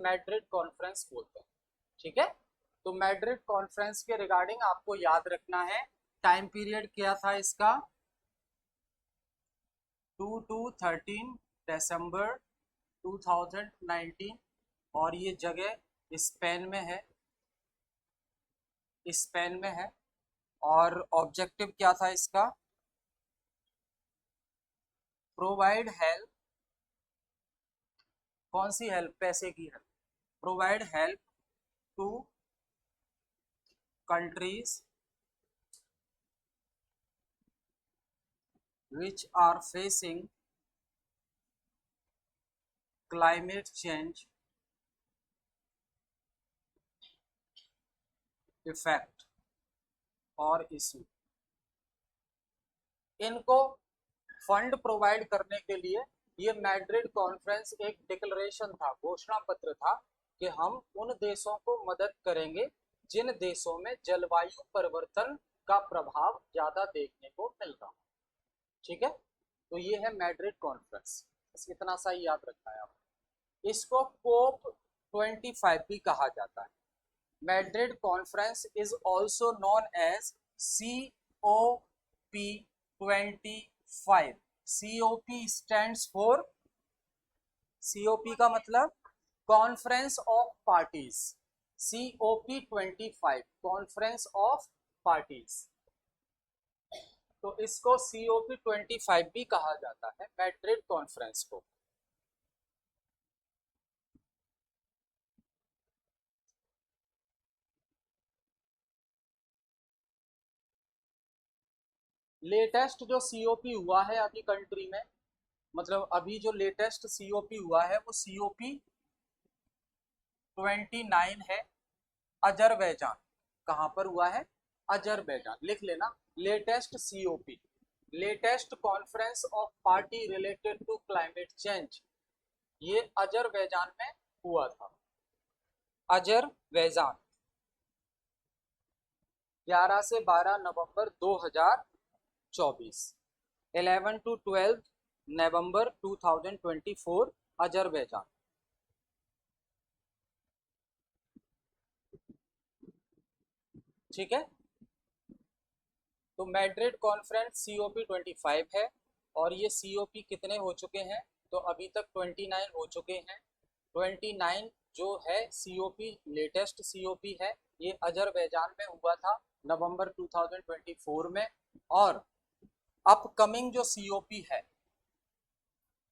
Madrid conference बोलते हैं। ठीक है, तो मैड्रिड कॉन्फ्रेंस के रिगार्डिंग आपको याद रखना है, टाइम पीरियड क्या था इसका, 2 to 13 दिसंबर 2019, और ये जगह स्पेन में है, स्पेन में है। और ऑब्जेक्टिव क्या था इसका, प्रोवाइड हेल्प, कौन सी हेल्प, पैसे की help, provide help to countries which are facing climate change effect और इशू। इनको फंड प्रोवाइड करने के लिए ये मैड्रिड कॉन्फ्रेंस एक डिक्लेरेशन था, घोषणा पत्र था कि हम उन देशों को मदद करेंगे जिन देशों में जलवायु परिवर्तन का प्रभाव ज्यादा देखने को मिल रहा। ठीक है, तो ये है मैड्रिड कॉन्फ्रेंस, बस इतना सा ही याद रखना है आपको। इसको कोप 25 भी कहा जाता है। Madrid conference is also known as COP25। COP stands for, COP का मतलब conference of parties, COP25 conference of parties. तो इसको COP25 भी कहा जाता है, मैड्रिड कॉन्फ्रेंस को। लेटेस्ट जो COP हुआ है अभी कंट्री में, मतलब अभी जो लेटेस्ट COP हुआ है वो COP29 है, अजरबैजान। कहां पर हुआ है, अजरबैजान, लिख लेना। Latest COP, latest conference of party related to climate change, ये अजरबैजान में हुआ था, अजरबैजान, 11 से 12 नवंबर 2024, 11 to 12 नवंबर 2024, अजरबैजान। ठीक है, तो मैड्रिड कॉन्फ्रेंस COP25 है, और ये COP कितने हो चुके हैं, तो अभी तक 29 हो चुके हैं। 29 जो है COP, लेटेस्ट COP है, ये अजरबैजान में हुआ था नवंबर 2024 में। और अपकमिंग जो COP है,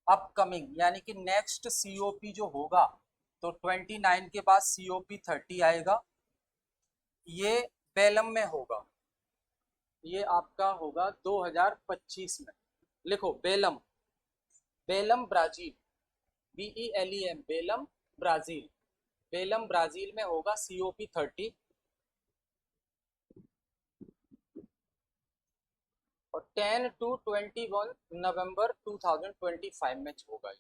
अपकमिंग यानी कि नेक्स्ट COP जो होगा, तो 29 के बाद COP30 आएगा, ये बेलम में होगा, ये आपका होगा 2025 में। लिखो Belum, Belum Brazil, BELEM, Belum Brazil, Belum Brazil में होगा COP30। और 10 to 21 नवंबर 2025 में होगा,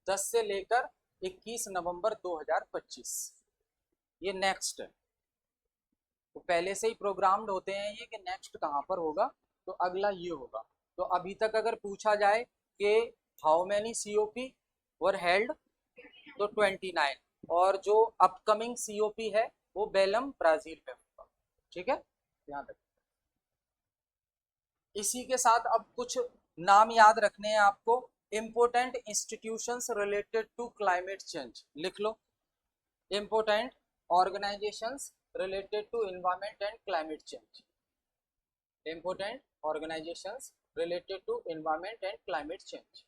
10 से लेकर 21 नवंबर 2025, ये नेक्स्ट है। तो पहले से ही प्रोग्राम्ड होते हैं ये कि नेक्स्ट कहाँ पर होगा, तो अगला ये होगा। तो अभी तक अगर पूछा जाए कि how many COP were held, तो 29, और जो अपकमिंग COP है वो बेलम ब्राजील में होगा। ठीक है, ध्यान रखिए। इसी के साथ अब कुछ नाम याद रखने हैं आपको, important institutions related to climate change, लिख लो। Important organisations related to environment and climate change, important organizations related to environment and climate change।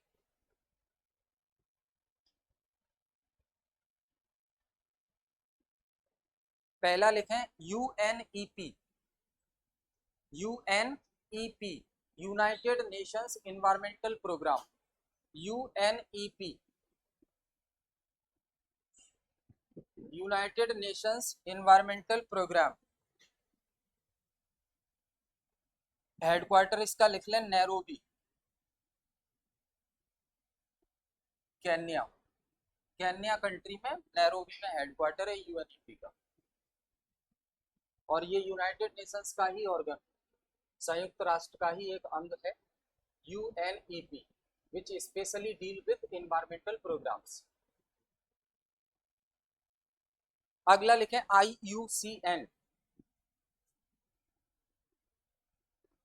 पहला लिखें UNEP, UNEP United Nations environmental programme, UNEP United Nations environmental programme. Headquarter इसका लिख लें Nairobi, Kenya, Kenya country में Nairobi में headquarter है UNEP का। और ये यूनाइटेड नेशंस का ही ऑर्गन, संयुक्त राष्ट्र का ही एक अंग है, UNEP, which specially deal with environmental programmes. अगला लिखें IUCN।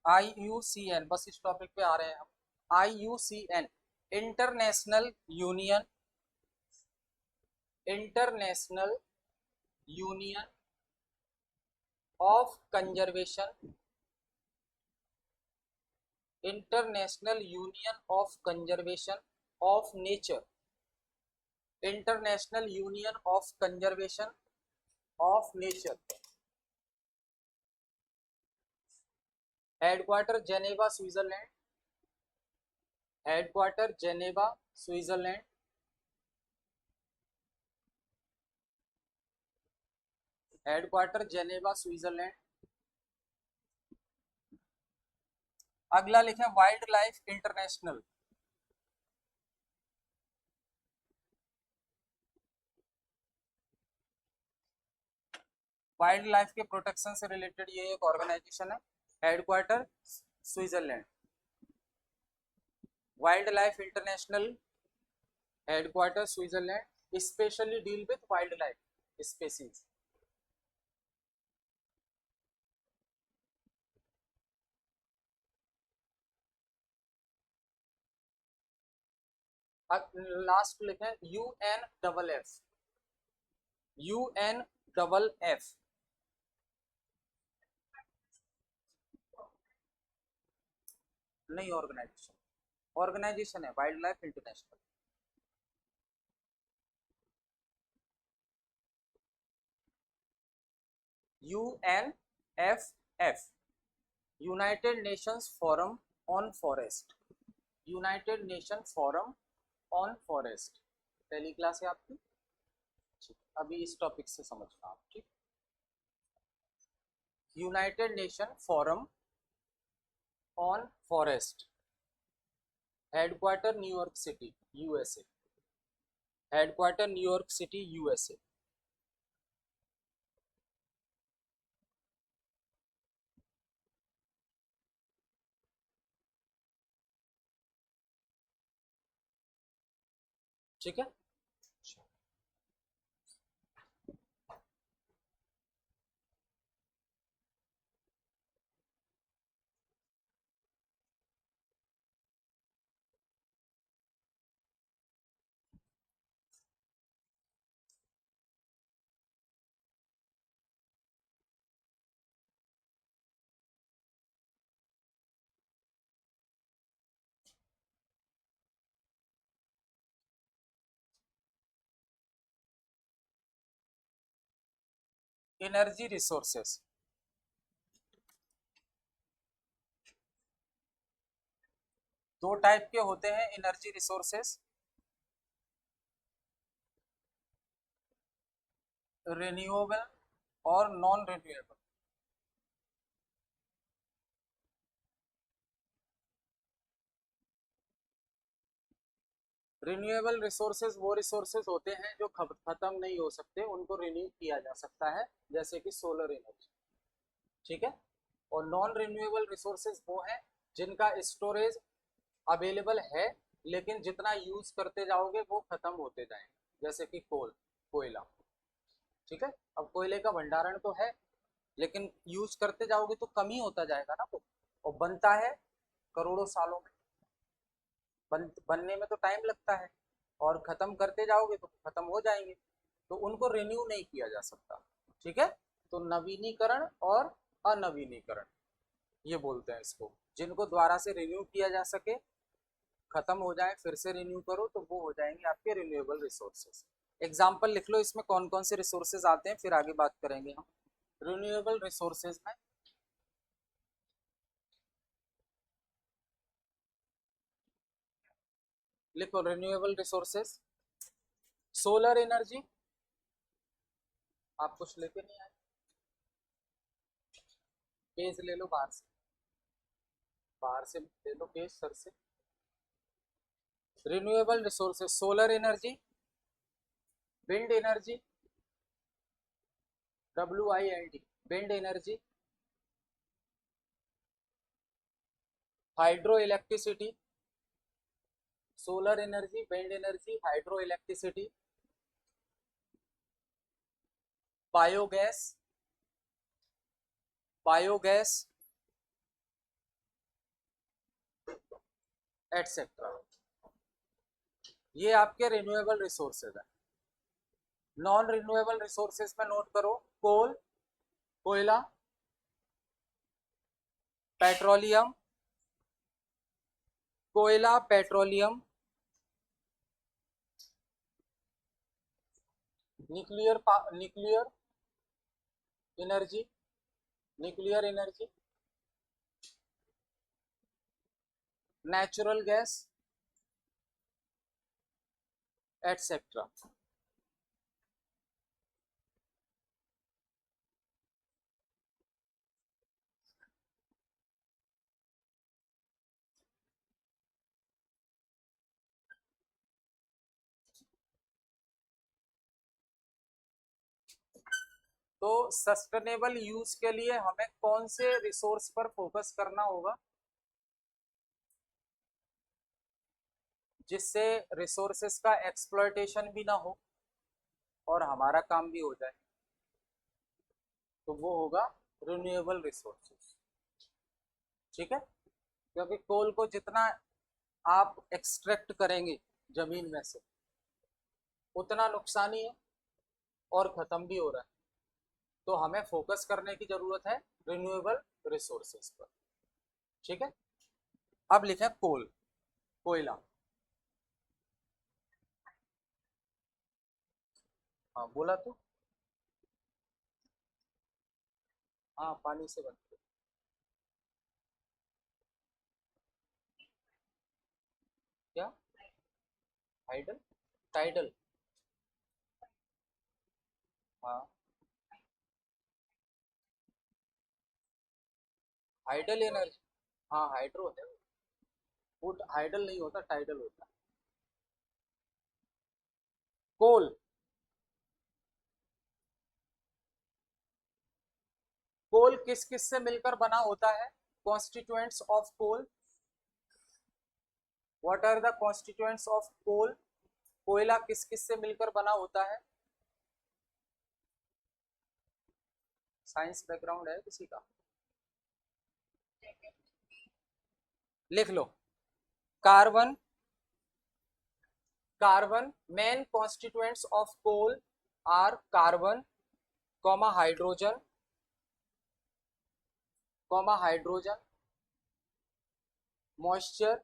IUCN, बस इस टॉपिक पे आ रहे हैं हम। IUCN, international union, international union of conservation, international union of conservation of nature, international union of conservation of nature, headquarter Geneva Switzerland, headquarter Geneva Switzerland, headquarter Geneva Switzerland. अगला लिखें wild life international, wild life के protection से related ये एक organisation है, headquarter Switzerland. Wild life international, headquarter Switzerland, specially deal with wild life species. Last लिखें UNFF, UNFF, नई organisation, organisation है wild life international. UNFF, United Nations forum on forest, United nation forum on forest. पहली class है आपकी, ठीक। अभी इस topic से समझना आप, ठीक। United nation forum on forest, headquarter New York city USA, headquarter New York city USA। ठीक है, एनर्जी रिसोर्सेस। दो टाइप के होते हैं एनर्जी रिसोर्सेस, रिन्यूएबल और नॉन रिन्यूएबल। रिन्यूएबल रिसोर्सेज वो रिसोर्सेज होते हैं जो खत्म नहीं हो सकते, उनको रिन्यू किया जा सकता है, जैसे कि सोलर एनर्जी, ठीक है। और नॉन रिन्यूएबल रिसोर्सेज वो हैं जिनका स्टोरेज अवेलेबल है, लेकिन जितना यूज करते जाओगे वो खत्म होते जाएंगे, जैसे कि कोयला, ठीक है। अब कोयले का भंडारण तो है, लेकिन यूज करते जाओगे तो कम ही होता जाएगा ना वो, और बनता है करोड़ों सालों में, बनने में तो टाइम लगता है, और खत्म करते जाओगे तो खत्म हो जाएंगे, तो उनको रिन्यू नहीं किया जा सकता, ठीक है। तो नवीनीकरण और अनवीनीकरण ये बोलते हैं इसको, जिनको द्वारा से रिन्यू किया जा सके, खत्म हो जाए फिर से रिन्यू करो, तो वो हो जाएंगे आपके रिन्यूएबल रिसोर्सेज। एग्जाम्पल लिख लो इसमें कौन कौन से रिसोर्सेज आते हैं, फिर आगे बात करेंगे हम। रिन्यूएबल रिसोर्सेज में लिखो रिन्यूएबल रिसोर्सेज, सोलर एनर्जी, आप कुछ लेके नहीं आए, पेज ले लो बाहर से, बाहर से ले लो पेज सर से। Renewable resources, solar energy, wind energy, WIND, wind energy, hydro electricity, solar energy, wind energy, hydro electricity, biogas, biogas etcetera, ये आपके रिन्यूएबल रिसोर्सेज है। नॉन रिन्यूएबल रिसोर्सेज में नोट करो, कोल, कोयला, पेट्रोलियम, कोयला, petroleum, nuclear, nuclear energy, nuclear energy, natural gas etcetera. तो sustainable use के लिए हमें कौन से रिसोर्स पर फोकस करना होगा जिससे रिसोर्सेस का एक्सप्लॉयटेशन भी ना हो और हमारा काम भी हो जाए? तो वो होगा रिन्यूएबल रिसोर्सेस। ठीक है, क्योंकि कोल को जितना आप एक्सट्रैक्ट करेंगे जमीन में से उतना नुकसान ही है और खत्म भी हो रहा है। तो हमें फोकस करने की जरूरत है रिन्यूएबल रिसोर्सेस पर। ठीक है, अब लिखें कोल, कोयला। हाँ बोला तो, हाँ पानी से बनते। क्या? हाइडल, टाइडल, हाँ हाइडल एनर्जी, हाँ हाइड्रो है वो, हाइडल नहीं होता, टाइडल होता है। कोल, कोल किस किस से मिलकर बना होता है? Constituents of coal, what are the constituents of coal? कोयला किस किस से मिलकर बना होता है? साइंस बैकग्राउंड है किसी का? लिख लो, carbon, carbon, main constituents of coal are carbon, comma hydrogen, comma hydrogen, moisture,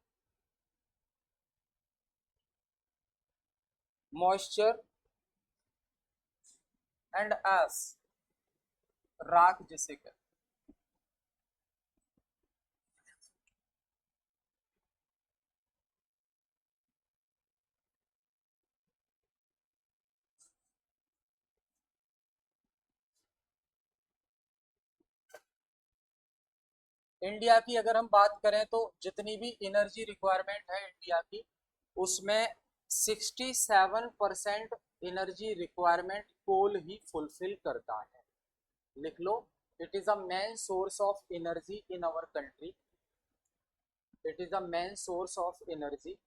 moisture and ash, राख जिसे कहते। इंडिया की अगर हम बात करें तो जितनी भी एनर्जी रिक्वायरमेंट है इंडिया की, उसमें 67% एनर्जी रिक्वायरमेंट कोल ही फुलफिल करता है। लिख लो, it is a main source of energy in our country, it is a main source of energy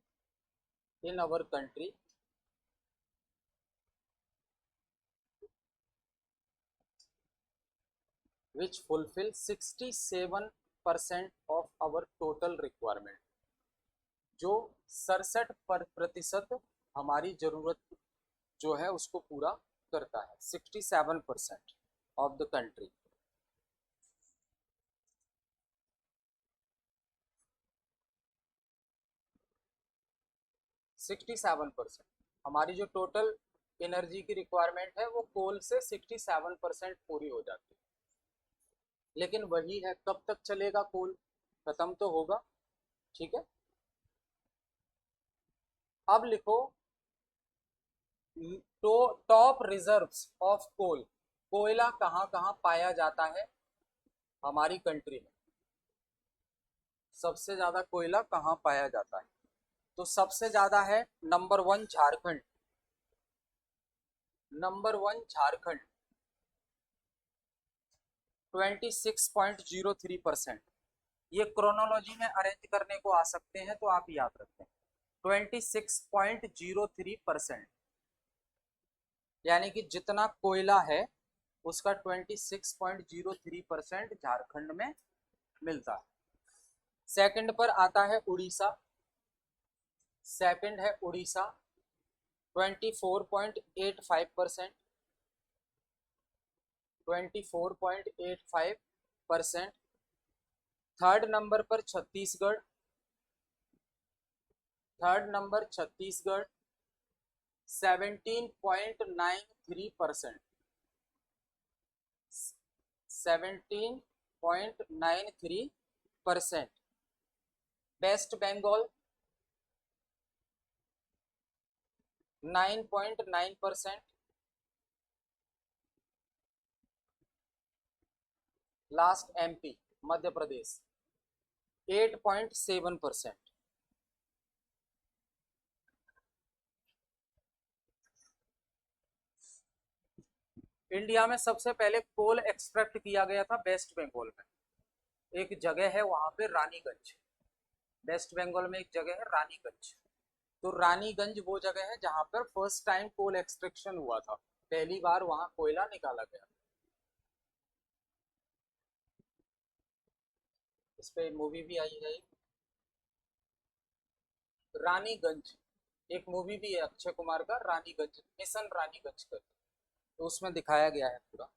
in our country, which fulfill 67% of our total requirement, जो 67% हमारी जरूरत जो है उसको पूरा करता है। 67% ऑफ द कंट्री। 67% हमारी जो टोटल एनर्जी की रिक्वायरमेंट है वो कोल से 67% पूरी हो जाती है। लेकिन वही है, कब तक चलेगा कोल? खत्म तो होगा। ठीक है, अब लिखो, तो टॉप रिजर्व्स ऑफ कोल, कोयला कहाँ कहाँ पाया जाता है हमारी कंट्री में? सबसे ज्यादा कोयला कहाँ पाया जाता है? तो सबसे ज्यादा है नंबर 1 झारखंड, नंबर 1 झारखंड 26.03%। ये क्रोनोलॉजी में अरेंज करने को आ सकते हैं तो आप याद रखें, 26.03%, यानी कि जितना कोयला है उसका 26.03% झारखंड में मिलता है। सेकंड पर आता है उड़ीसा, सेकंड है उड़ीसा 24.85%, 24.85%। थर्ड नंबर पर Chhattisgarh, third number Chhattisgarh 17.93%, 17.93%। West Bengal 9.9%, last MP Madhya Pradesh 8.7%। India में सबसे पहले कोल एक्सट्रैक्ट किया गया था वेस्ट बंगाल में, एक जगह है वहां पे रानीगंज, वेस्ट बंगाल में एक जगह है रानीगंज। तो रानीगंज वो जगह है जहां पर फर्स्ट टाइम कोल एक्सट्रैक्शन हुआ था, पहली बार वहां कोयला निकाला गया। इस पे मूवी भी आई है रानीगंज, एक मूवी भी है अक्षय कुमार का रानीगंज, मिशन रानीगंज कर, तो उसमें दिखाया गया है पूरा।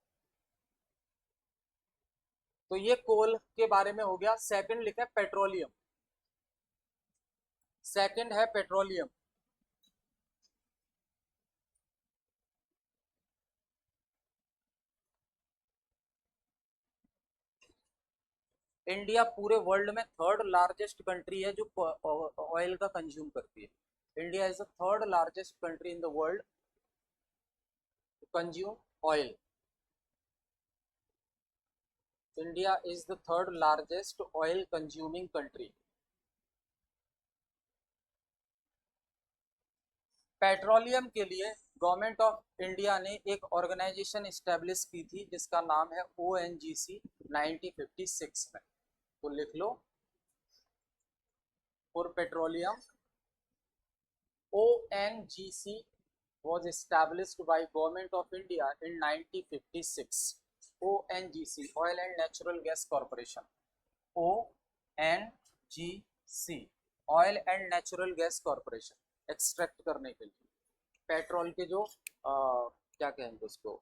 तो ये कोल के बारे में हो गया। सेकंड लिखा है पेट्रोलियम, सेकंड है पेट्रोलियम। इंडिया पूरे वर्ल्ड में थर्ड लार्जेस्ट कंट्री है जो ऑयल का कंज्यूम करती है। India is the third largest country in the world to consume oil. India is the third largest oil consuming country. Petroleum के लिए गवर्नमेंट ऑफ इंडिया ने एक ऑर्गेनाइजेशन इस्टेब्लिश की थी जिसका नाम है ONGC 1956 में, तो लिख लो for petroleum. ONGC was established by Government of India in 1956. ONGC, Oil and Natural Gas Corporation. ONGC, Oil and Natural Gas Corporation, extract करने के लिए पेट्रोल के जो क्या कहेंगे उसको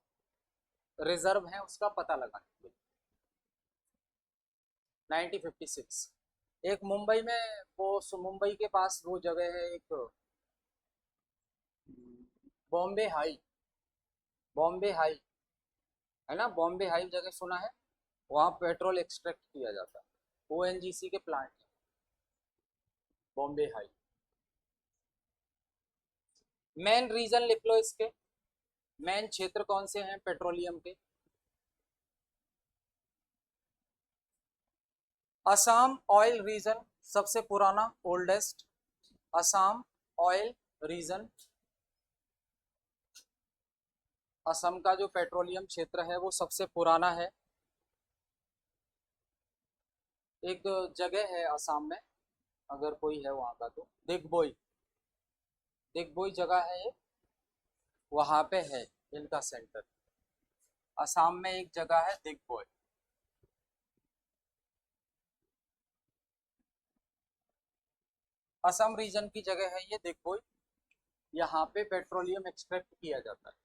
रिजर्व है उसका पता लगाने के लिए 1956। एक मुंबई में वो मुंबई के पास वो जगह है एक बॉम्बे हाई, बॉम्बे हाई है ना, बॉम्बे हाई जगह सुना है, वहाँ पेट्रोल एक्सट्रैक्ट किया जाता है, ONGC के प्लांट है बॉम्बे हाई। मेन रीजन लिख लो इसके, मेन क्षेत्र कौन से हैं पेट्रोलियम के। असम ऑयल रीजन सबसे पुराना oldest, Assam oil region, Assam का जो पेट्रोलियम क्षेत्र है वो सबसे पुराना है। एक जगह है असम में, अगर कोई है वहां का तो दिग्बोई, दिग्बोई जगह है ये, वहां पे है इनका सेंटर। असम में एक जगह है दिग्बोई। असम रीजन की जगह है ये दिग्बोई, यहाँ पे पेट्रोलियम एक्सट्रैक्ट किया जाता है।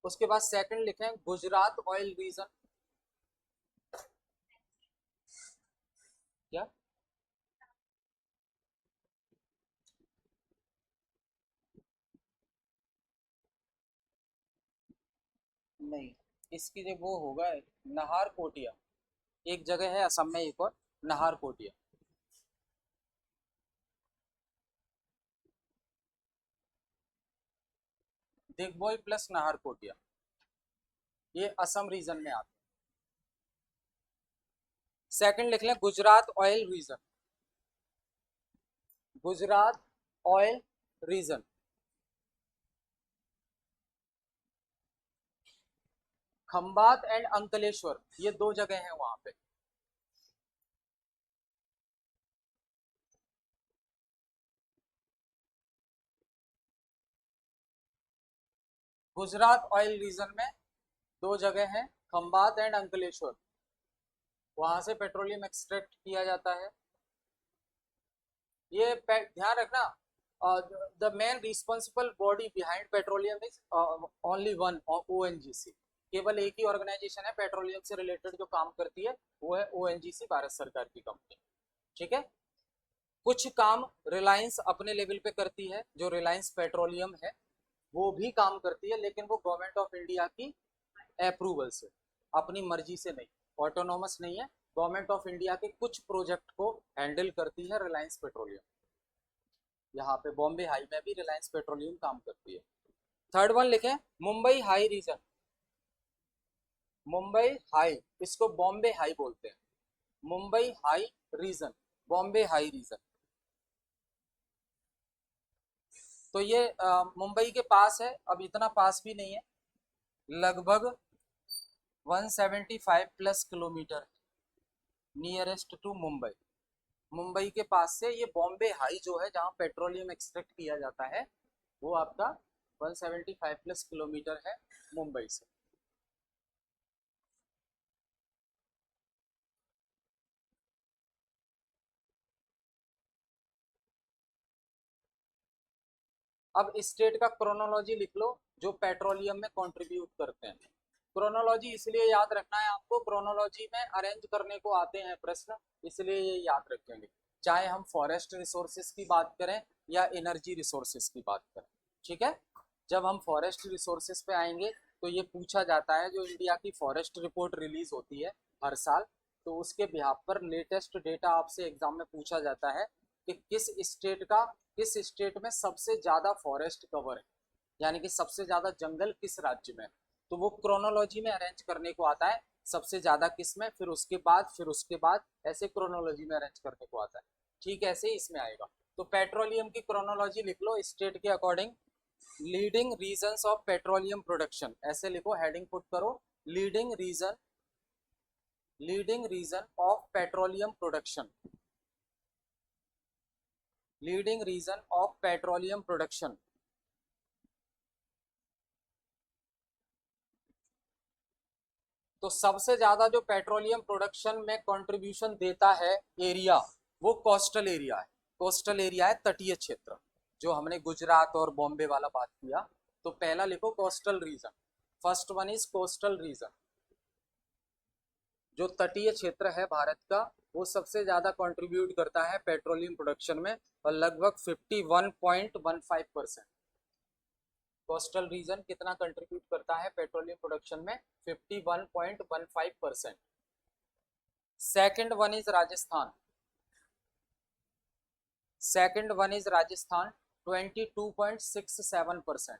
उसके बाद सेकंड लिखें गुजरात ऑयल रीजन। क्या नहीं, इसकी जगह वो होगा नाहर कोटिया, एक जगह है असम में एक और Naharkatiya. Digboi plus Naharkatiya ये असम रीजन में आता है। सेकंड लिख लें Gujarat oil region, Gujarat oil region. Khambhat and Ankleshwar ये दो जगह हैं वहां पे। गुजरात ऑयल रीजन में दो जगह हैं, खंबात एंड अंकलेश्वर, वहां से पेट्रोलियम एक्सट्रैक्ट किया जाता है। ये ध्यान रखना, the main responsible body behind petroleum is only one, ONGC. केवल एक ही ऑर्गेनाइजेशन है पेट्रोलियम से रिलेटेड जो काम करती है, वो है ओएनजीसी, भारत सरकार की कंपनी। ठीक है। कुछ काम रिलायंस अपने लेवल पे करती है, जो रिलायंस पेट्रोलियम है वो भी काम करती है, लेकिन वो गवर्नमेंट ऑफ इंडिया की अप्रूवल से, अपनी मर्जी से नहीं, ऑटोनोमस नहीं है। गवर्नमेंट ऑफ इंडिया के कुछ प्रोजेक्ट को हैंडल करती है रिलायंस पेट्रोलियम। यहाँ पे बॉम्बे हाई में भी रिलायंस पेट्रोलियम काम करती है। थर्ड वन लिखें, Mumbai high region. Mumbai high, इसको बॉम्बे हाई बोलते हैं। Mumbai high region, Bombay high region. तो ये मुंबई के पास है, अब इतना पास भी नहीं है, लगभग 175 plus kilometre nearest to Mumbai. Mumbai के पास से ये बॉम्बे हाई जो है, जहाँ पेट्रोलियम एक्सट्रैक्ट किया जाता है, वो आपका 175 प्लस किलोमीटर है मुंबई से। अब स्टेट का क्रोनोलॉजी लिख लो जो पेट्रोलियम में कंट्रीब्यूट करते हैं। क्रोनोलॉजी इसलिए याद रखना है आपको, क्रोनोलॉजी में अरेंज करने को आते हैं प्रश्न, इसलिए ये याद रखेंगे, चाहे हम फॉरेस्ट रिसोर्सेज की बात करें या एनर्जी रिसोर्सेज की बात करें। ठीक है। जब हम फॉरेस्ट रिसोर्सेज पे आएंगे तो ये पूछा जाता है, जो इंडिया की फॉरेस्ट रिपोर्ट रिलीज होती है हर साल, तो उसके बिहाफ पर लेटेस्ट डेटा आपसे एग्जाम में पूछा जाता है कि किस स्टेट में सबसे ज्यादा फॉरेस्ट कवर है, यानी कि सबसे ज्यादा जंगल किस राज्य में। तो वो क्रोनोलॉजी में अरेंज करने को आता है, सबसे ज्यादा किस में, फिर उसके बाद ऐसे क्रोनोलॉजी में अरेंज करने को आता है। ठीक ऐसे ही इसमें आएगा। तो पेट्रोलियम की क्रोनोलॉजी लिख लो स्टेट के according. Leading regions of petroleum production, ऐसे लिखो, हेडिंग पुट करो, leading region of petroleum production, leading region of petroleum production. तो सबसे ज्यादा जो पेट्रोलियम प्रोडक्शन में कंट्रीब्यूशन देता है एरिया, वो कोस्टल एरिया है। कोस्टल एरिया है तटीय क्षेत्र, जो हमने गुजरात और बॉम्बे वाला बात किया। तो पहला लिखो coastal region, first one is coastal region. जो तटीय क्षेत्र है भारत का, वो सबसे ज्यादा कंट्रीब्यूट करता है पेट्रोलियम प्रोडक्शन में, और लगभग 51.15%। कोस्टल रीजन कितना कंट्रीब्यूट करता है पेट्रोलियम प्रोडक्शन में? 51.15%। Second one is Rajasthan, second one is Rajasthan 22.67%,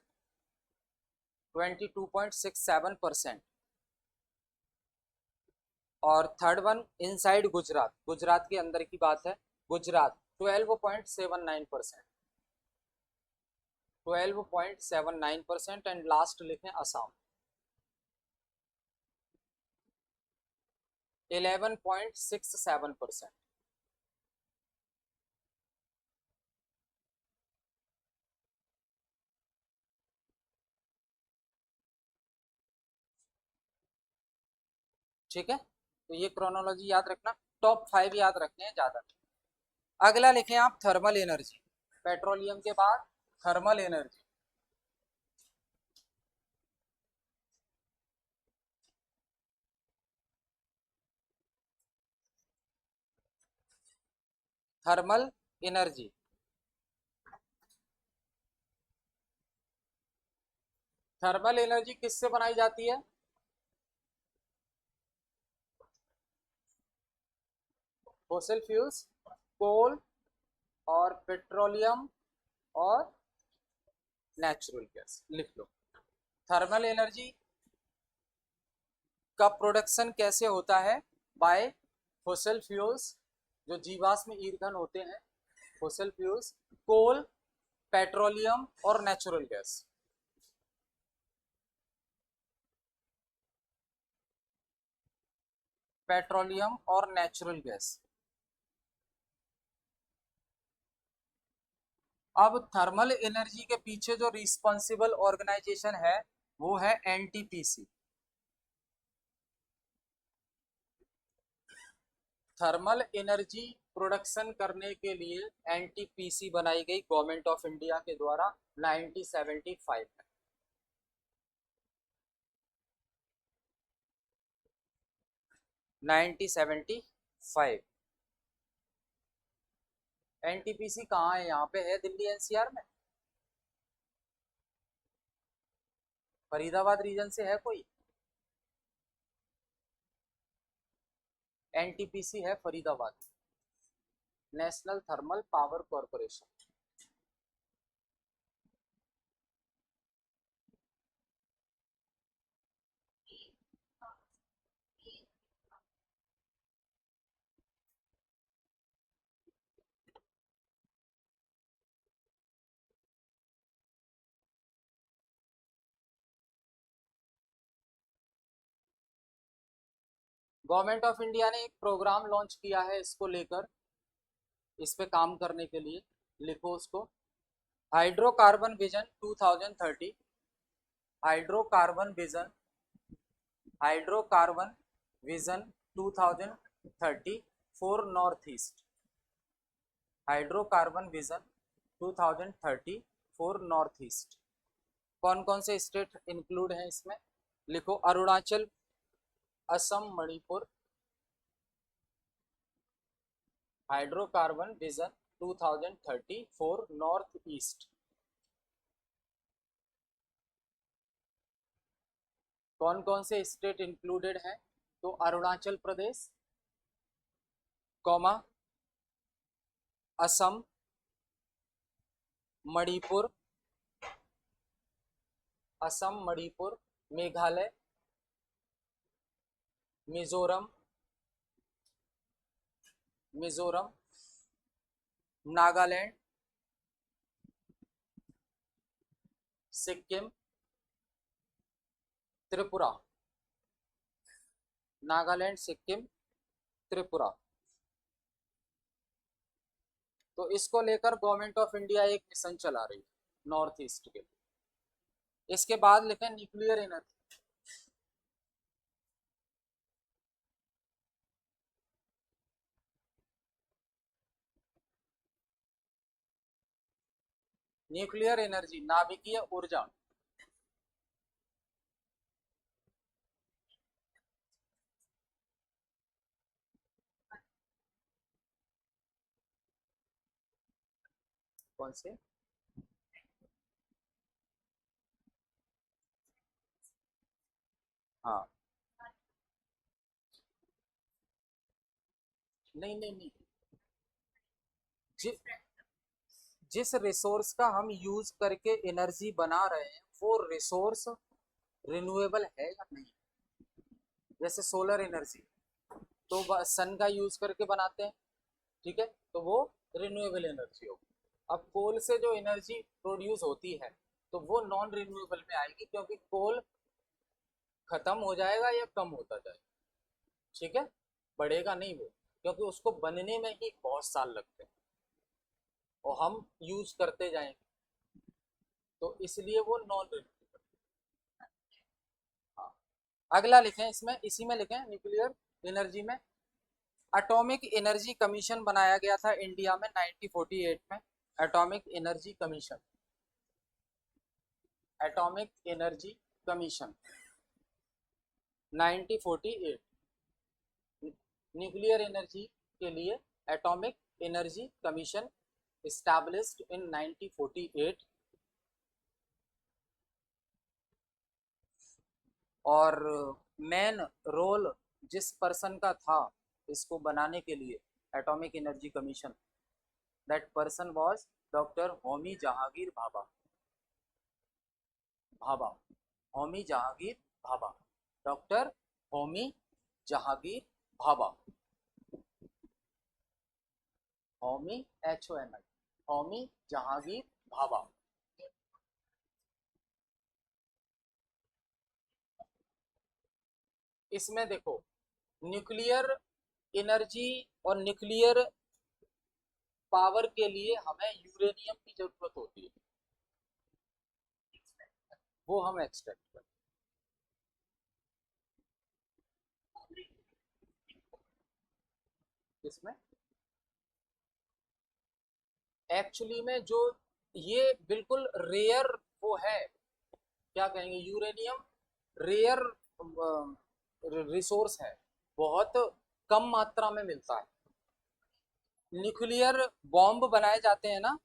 22.67%। और third one inside Gujarat, Gujarat के अंदर की बात है, गुजरात 12.79%, 12.79%। एंड लास्ट लिखें असम, 11.67%। ठीक है। तो ये क्रोनोलॉजी याद रखना, टॉप 5 याद रखने हैं ज्यादा। अगला लिखें आप थर्मल एनर्जी, पेट्रोलियम के बाद thermal energy. Thermal energy, thermal energy किससे बनाई जाती है? फॉसिल फ्यूल्स, कोल और पेट्रोलियम और नेचुरल गैस, लिख लो। थर्मल एनर्जी का प्रोडक्शन कैसे होता है? बाय फॉसिल फ्यूल्स, जो जीवाश्म ईंधन होते हैं, फॉसिल फ्यूल्स, कोल, पेट्रोलियम और नेचुरल गैस। पेट्रोलियम और नेचुरल गैस। अब थर्मल एनर्जी के पीछे जो रिस्पॉन्सिबल ऑर्गेनाइजेशन है वो है एनटीपीसी। थर्मल एनर्जी प्रोडक्शन करने के लिए एनटीपीसी बनाई गई गवर्नमेंट ऑफ इंडिया के द्वारा 1975 में। एनटीपीसी कहाँ है? यहाँ पे है दिल्ली एनसीआर में। फरीदाबाद रीजन से है कोई? एनटीपीसी है Faridabad, national thermal power corporation. Government of India ने एक प्रोग्राम लॉन्च किया है इसको लेकर, इस पे काम करने के लिए। लिखो उसको, hydrocarbon vision 2030। Hydrocarbon vision, hydrocarbon vision 2030 for north east. Hydrocarbon vision 2030 for north east. कौन कौन से स्टेट इंक्लूड हैं इसमें? लिखो, Arunachal, Assam, Manipur. Hydrocarbon vision 2030 for north east. कौन कौन से स्टेट इंक्लूडेड हैं? तो अरुणाचल प्रदेश, कौमा, असम, मणिपुर, असम, मणिपुर, मेघालय, मिजोरम, मिजोरम, नागालैंड, सिक्किम, त्रिपुरा। नागालैंड, सिक्किम, त्रिपुरा। तो इसको लेकर गवर्नमेंट ऑफ इंडिया एक मिशन चला रही है नॉर्थ ईस्ट के लिए। इसके बाद लिखें न्यूक्लियर एनर्जी। न्यूक्लियर एनर्जी, नाभिकीय ऊर्जा। कौन से? हाँ, नहीं नहीं नहीं, जिस जिस रिसोर्स का हम यूज करके एनर्जी बना रहे हैं वो रिसोर्स रिन्यूएबल है या नहीं। जैसे सोलर एनर्जी तो सन का यूज करके बनाते हैं, ठीक है, तो वो रिन्यूएबल एनर्जी होगी। अब कोल से जो एनर्जी प्रोड्यूस होती है तो वो नॉन रिन्यूएबल में आएगी, क्योंकि कोल खत्म हो जाएगा या कम होता जाएगा, ठीक है, बढ़ेगा नहीं वो, क्योंकि उसको बनने में ही बहुत साल लगते हैं और हम यूज करते जाएंगे, तो इसलिए वो नॉन रिन्यूएबल। हाँ, अगला लिखें, इसमें इसी में लिखें न्यूक्लियर एनर्जी में। एटॉमिक एनर्जी कमीशन बनाया गया था इंडिया में 1948 में। Atomic energy commission, atomic energy commission 1948। Nuclear energy के लिए atomic energy commission established in 1948। और मेन रोल जिस पर्सन का था इसको बनाने के लिए, atomic energy commission, that person was doctor Homi Jahangir Bhabha. Bhabha, Homi Jahangir Bhabha, doctor Homi Jahangir Bhabha. Homi, HOMI, Homi Jahangir Bhabha. इसमें देखो, न्यूक्लियर एनर्जी और न्यूक्लियर पावर के लिए हमें यूरेनियम की जरूरत होती है। वो हम एक्सट्रैक्ट करें। इसमें एक्चुअली में जो ये बिल्कुल रेयर वो है, क्या कहेंगे, यूरेनियम रेयर रिसोर्स है, बहुत कम मात्रा में मिलता है। न्यूक्लियर बॉम्ब बनाए जाते हैं ना,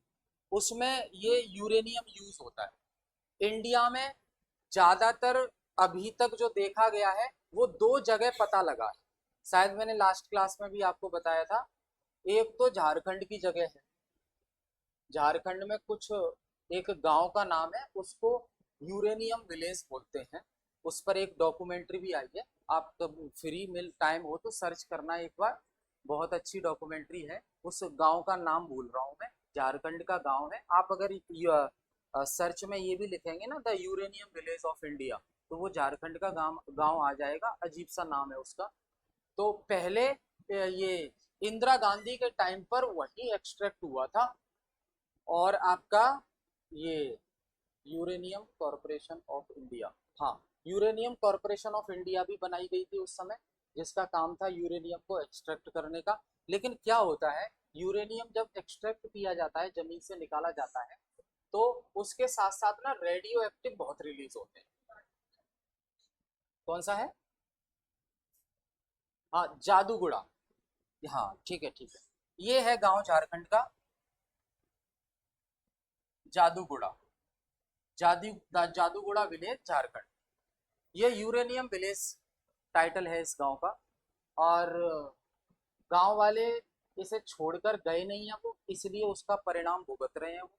उसमें ये यूरेनियम यूज होता है। इंडिया में ज्यादातर अभी तक जो देखा गया है वो दो जगह पता लगा है, शायद मैंने लास्ट क्लास में भी आपको बताया था। एक तो झारखंड की जगह है, झारखंड में कुछ एक गांव का नाम है, उसको यूरेनियम विलेज बोलते हैं। उस पर एक डॉक्यूमेंट्री भी आई है, आप कब फ्री मिल टाइम हो तो सर्च करना एक बार, बहुत अच्छी डॉक्यूमेंट्री है। उस गांव का नाम भूल रहा हूँ मैं, झारखंड का गांव है। आप अगर सर्च में ये भी लिखेंगे ना, the uranium village of India, तो वो झारखंड का गांव गांव आ जाएगा, अजीब सा नाम है उसका। तो पहले ये इंदिरा गांधी के टाइम पर वही एक्सट्रैक्ट हुआ था। और आपका ये यूरेनियम कॉरपोरेशन ऑफ इंडिया, हाँ, यूरेनियम कॉरपोरेशन ऑफ इंडिया भी बनाई गई थी उस समय, जिसका काम था यूरेनियम को एक्सट्रैक्ट करने का। लेकिन क्या होता है, यूरेनियम जब एक्सट्रैक्ट किया जाता है, जमीन से निकाला जाता है, तो उसके साथ साथ ना रेडियो एक्टिव बहुत रिलीज होते हैं। कौन सा है? हाँ, जादूगुड़ा। हाँ ठीक है ठीक है, ये है गांव झारखंड का, जादूगुड़ा। जादूगुड़ा विलेज झारखंड, ये यूरेनियम विलेज टाइटल है इस गांव का। और गांव वाले इसे छोड़कर गए नहीं है वो, इसलिए उसका परिणाम भुगत रहे हैं वो।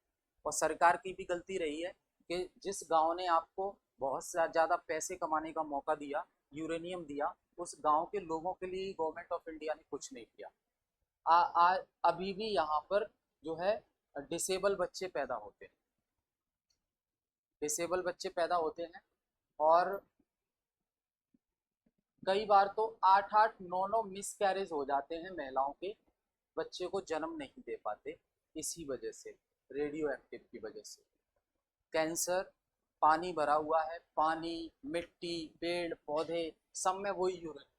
और सरकार की भी गलती रही है कि जिस गांव ने आपको बहुत ज़्यादा पैसे कमाने का मौका दिया, यूरेनियम दिया, उस गांव के लोगों के लिए गवर्नमेंट ऑफ इंडिया ने कुछ नहीं किया। आ, आ, अभी भी यहाँ पर जो है डिसेबल बच्चे पैदा होते हैं, डिसेबल बच्चे पैदा होते हैं। और कई बार तो 8-8 9-9 मिस कैरेज हो जाते हैं महिलाओं के, बच्चे को जन्म नहीं दे पाते, इसी वजह से, रेडियो एक्टिव की वजह से। कैंसर, पानी भरा हुआ है, पानी, मिट्टी, पेड़ पौधे, सब में वही यूरेनियम।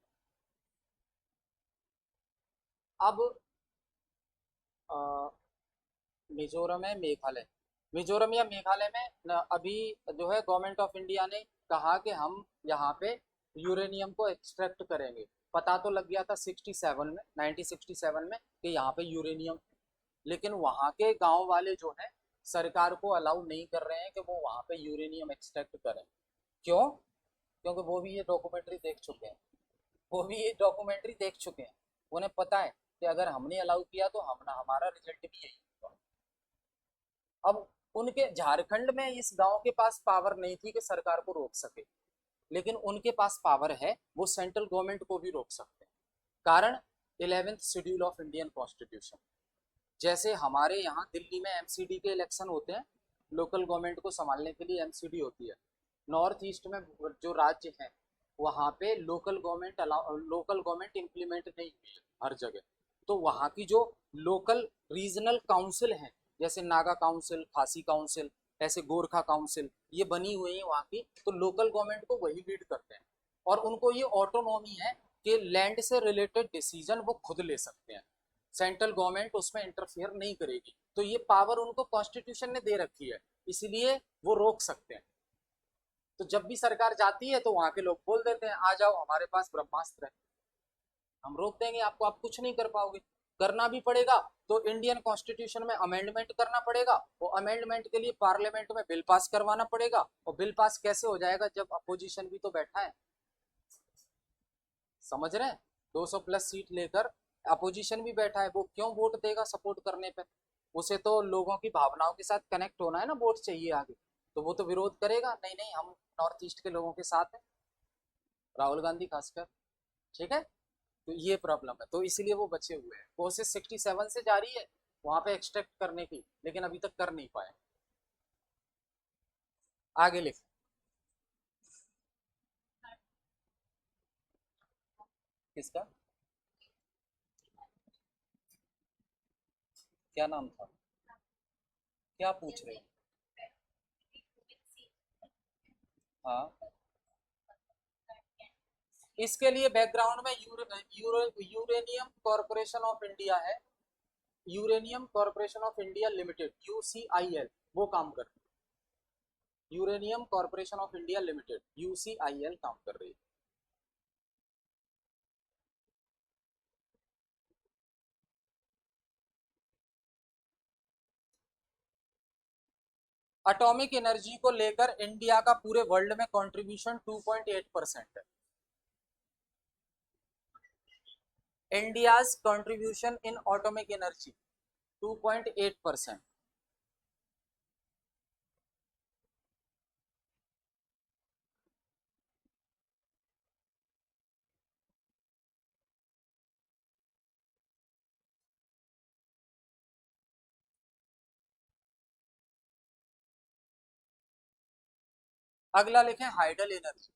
अब अ, मिजोरम है, मेघालय, मिजोरम या मेघालय में अभी जो है गवर्नमेंट ऑफ इंडिया ने कहा कि हम यहाँ पे यूरेनियम को एक्सट्रैक्ट करेंगे। पता तो लग गया था 67 में, 1967 में, कि यहाँ पे यूरेनियम। लेकिन वहाँ के गांव वाले जो हैं, सरकार को अलाउ नहीं कर रहे हैं कि वो वहाँ पे यूरेनियम एक्सट्रैक्ट करें। क्यों? क्योंकि वो भी ये डॉक्यूमेंट्री देख चुके हैं, वो भी ये डॉक्यूमेंट्री देख चुके हैं। उन्हें पता है कि अगर हमने अलाउ किया तो हम हमारा रिजल्ट भी यही होगा। अब उनके झारखंड में इस गांव के पास पावर नहीं थी कि सरकार को रोक सके, लेकिन उनके पास पावर है, वो सेंट्रल गवर्नमेंट को भी रोक सकते हैं। कारण 11th schedule of Indian constitution. जैसे हमारे यहाँ दिल्ली में एमसीडी के इलेक्शन होते हैं, लोकल गवर्नमेंट को संभालने के लिए एमसीडी होती है। नॉर्थ ईस्ट में जो राज्य हैं, वहाँ पे लोकल गवर्नमेंट इम्प्लीमेंट नहीं हुई है हर जगह। तो वहाँ की जो लोकल रीजनल काउंसिल हैं, जैसे नागा काउंसिल, खासी काउंसिल, ऐसे गोरखा काउंसिल, ये बनी हुई है वहाँ की, तो लोकल गवर्नमेंट को वही लीड करते हैं। और उनको ये ऑटोनॉमी है कि लैंड से रिलेटेड डिसीजन वो खुद ले सकते हैं, सेंट्रल गवर्नमेंट उसमें इंटरफेयर नहीं करेगी। तो ये पावर उनको कॉन्स्टिट्यूशन ने दे रखी है, इसलिए वो रोक सकते हैं। तो जब भी सरकार जाती है तो वहां के लोग बोल देते हैं, आ जाओ हमारे पास ब्रह्मास्त्र है, हम रोक देंगे आपको, आप कुछ नहीं कर पाओगे। करना भी पड़ेगा तो इंडियन कॉन्स्टिट्यूशन में अमेंडमेंट करना पड़ेगा, वो अमेंडमेंट के लिए पार्लियामेंट में बिल पास करवाना पड़ेगा। और बिल पास कैसे हो जाएगा जब अपोजिशन भी तो बैठा है, समझ रहे हैं? 200 प्लस सीट लेकर अपोजिशन भी बैठा है, वो क्यों वोट देगा सपोर्ट करने पे? उसे तो लोगों की भावनाओं के साथ कनेक्ट होना है ना, वोट चाहिए आगे, तो वो तो विरोध करेगा, नहीं नहीं हम नॉर्थ ईस्ट के लोगों के साथ हैं, राहुल गांधी खासकर। ठीक है, तो ये प्रॉब्लम है, तो इसीलिए वो बचे हुए हैं। कोशिश 67 से जारी है वहां पे एक्सट्रैक्ट करने की, लेकिन अभी तक कर नहीं पाए। आगे लिख। किसका? क्या नाम था? क्या पूछ रहे हो? हाँ, इसके लिए बैकग्राउंड में यूरेनियम कॉरपोरेशन ऑफ इंडिया है, uranium corporation of India limited, UCIL, वो काम कर रही है। Uranium corporation of India limited, UCIL काम कर रही है। एटॉमिक एनर्जी को लेकर इंडिया का पूरे वर्ल्ड में कंट्रीब्यूशन 2.8% है। India's contribution in atomic energy 2.8%। अगला लिखें हाइडल एनर्जी।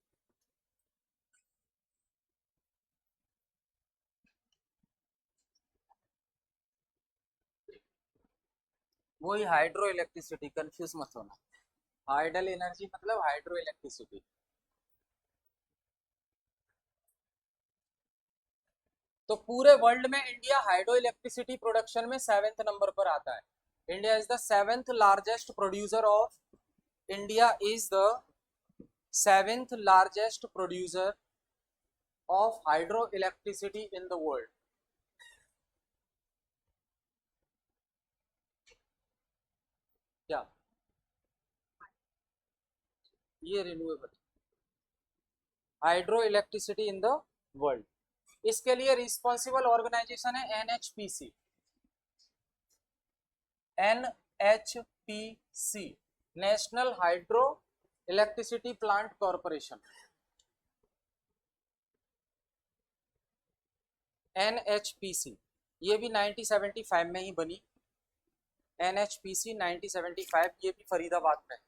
वही हाइड्रो इलेक्ट्रिसिटी, कंफ्यूज मत होना। हाइडल एनर्जी मतलब हाइड्रो इलेक्ट्रिसिटी। तो पूरे वर्ल्ड में इंडिया हाइड्रो इलेक्ट्रिसिटी प्रोडक्शन में 7वें नंबर पर आता है। India is the 7th largest producer of, India is the 7th largest producer of hydro electricity in the world. क्या ये renewable hydro electricity in the world. इसके लिए responsible organisation है NHPC, NHPC, national hydro electricity plant corporation, NHPC. ये भी 1975 में ही बनी, NHPC 1975, ये भी फरीदाबाद में है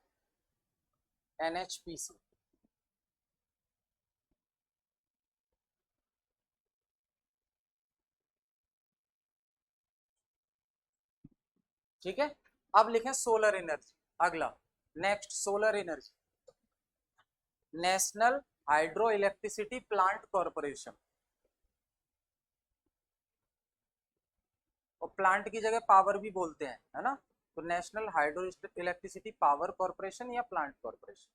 एनएचपीसी। ठीक है, अब लिखें सोलर एनर्जी। अगला next solar energy, national hydro electricity plant corporation. और प्लांट की जगह पावर भी बोलते हैं, है ना, तो national hydro electricity power corporation या plant corporation.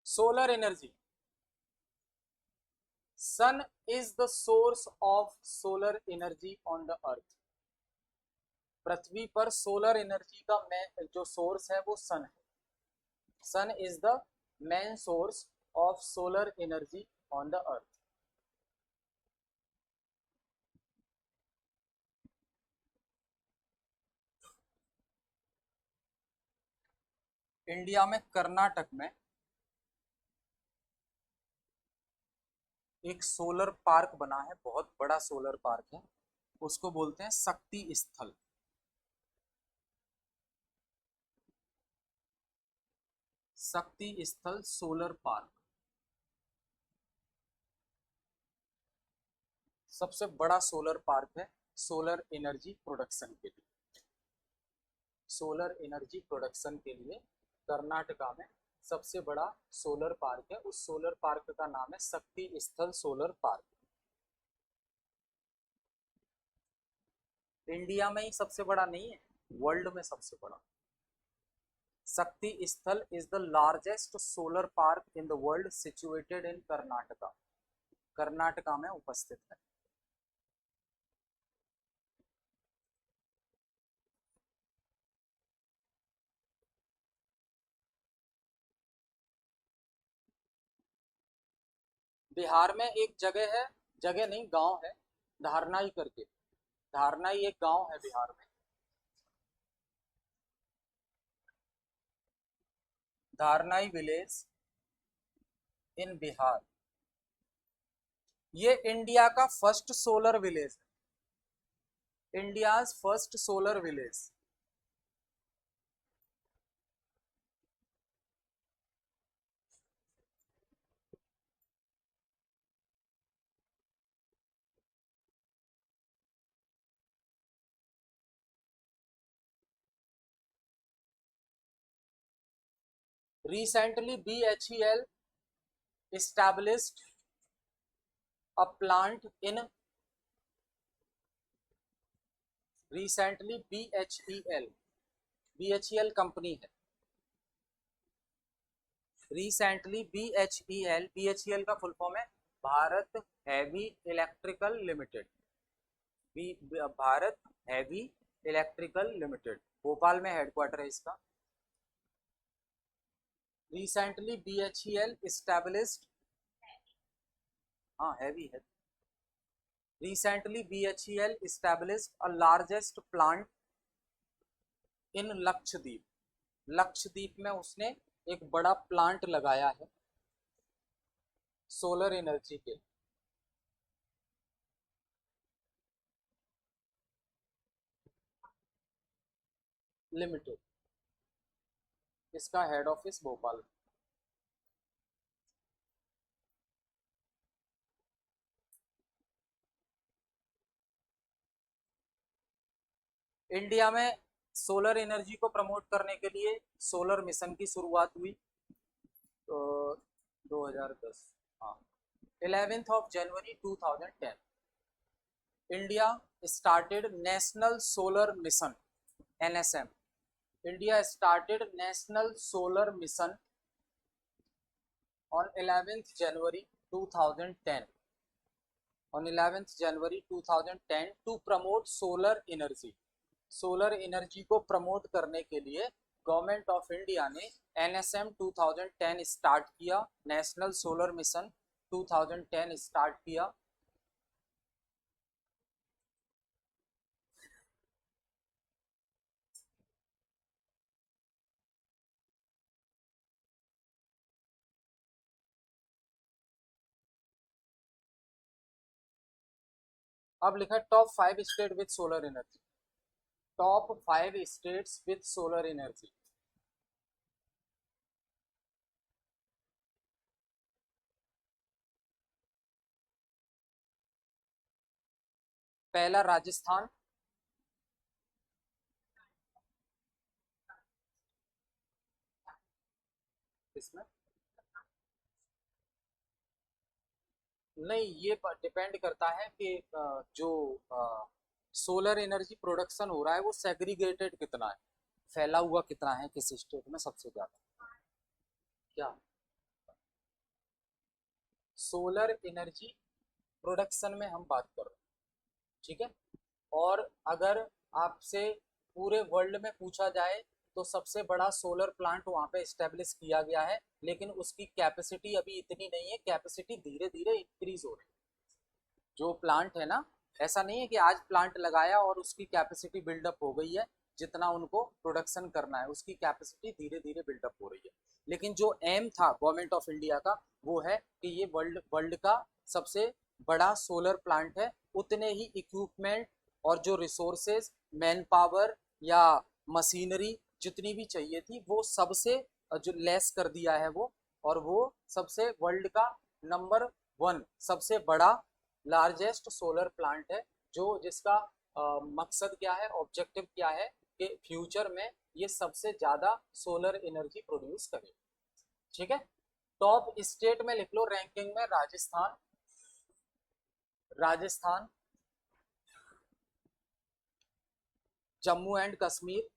Solar energy, sun is the source of solar energy on the earth. पृथ्वी पर सोलर एनर्जी का जो सोर्स है वो सन है। Sun is the main source of solar energy on the earth. India में कर्नाटक में एक सोलर पार्क बना है, बहुत बड़ा सोलर पार्क है, उसको बोलते हैं शक्ति स्थल। शक्ति स्थल सोलर पार्क, सबसे बड़ा सोलर पार्क है सोलर एनर्जी प्रोडक्शन के लिए। सोलर एनर्जी प्रोडक्शन के लिए कर्नाटका में सबसे बड़ा सोलर पार्क है, उस सोलर पार्क का नाम है शक्ति स्थल सोलर पार्क। इंडिया में ही सबसे बड़ा नहीं है, वर्ल्ड में सबसे बड़ा। शक्ति स्थल is the largest solar park in the world situated in Karnataka, Karnataka में उपस्थित है। बिहार में एक जगह है, जगह नहीं गांव है, धारनाई करके, धारनाई एक गांव है बिहार में, धारनाई विलेज इन बिहार। ये इंडिया का फर्स्ट सोलर विलेज है, India's first solar village. Recently, BHEL established a plant in recently BHEL company है. रिसेंटली BHEL का फुल फॉर्म है Bharat heavy electrical limited. Bharat heavy electrical limited, Bhopal में हेडक्वार्टर है इसका. रिसेंटली BHEL established, हाँ heavy है. Recently BHEL established a largest plant in Lakshadweep. Lakshadweep में उसने एक बड़ा प्लांट लगाया है सोलर एनर्जी के. लिमिटेड, इसका हेड ऑफिस भोपाल. इंडिया में सोलर एनर्जी को प्रमोट करने के लिए सोलर मिशन की शुरुआत हुई तो 2010, हाँ 11th of January 2010 India started national solar mission NSM. India started national solar mission on 11th January 2010 on 11th January 2010 to promote solar energy. Solar energy को प्रमोट करने के लिए गवर्नमेंट ऑफ इंडिया ने NSM 2010 स्टार्ट किया, national solar mission 2010 start किया. अब लिखा top 5 state with solar energy. Top 5 states with solar energy. पहला राजस्थान, इसमें नहीं, ये डिपेंड करता है कि जो सोलर एनर्जी प्रोडक्शन हो रहा है वो सेग्रीगेटेड कितना है, फैला हुआ कितना है किस स्टेट में सबसे ज्यादा. क्या सोलर एनर्जी प्रोडक्शन में हम बात कर रहे हैं, ठीक है. और अगर आपसे पूरे वर्ल्ड में पूछा जाए तो सबसे बड़ा सोलर प्लांट वहां पे स्टेब्लिश किया गया है, लेकिन उसकी कैपेसिटी अभी इतनी नहीं है, कैपेसिटी धीरे धीरे इंक्रीज हो रही है. जो प्लांट है ना, ऐसा नहीं है कि आज प्लांट लगाया और उसकी कैपेसिटी बिल्डअप हो गई है. जितना उनको प्रोडक्शन करना है उसकी कैपेसिटी धीरे धीरे बिल्डअप हो रही है. लेकिन जो एम था गवर्नमेंट ऑफ इंडिया का वो है कि ये वर्ल्ड वर्ल्ड का सबसे बड़ा सोलर प्लांट है. उतने ही इक्विपमेंट और जो रिसोर्सेज, मैन पावर या मशीनरी जितनी भी चाहिए थी वो सबसे जो लेस कर दिया है वो, और वो सबसे वर्ल्ड का नंबर 1 सबसे बड़ा लार्जेस्ट सोलर प्लांट है, जो जिसका मकसद क्या है, ऑब्जेक्टिव क्या है कि फ्यूचर में ये सबसे ज्यादा सोलर एनर्जी प्रोड्यूस करे. ठीक है. टॉप स्टेट में लिख लो रैंकिंग में राजस्थान, राजस्थान, जम्मू एंड कश्मीर,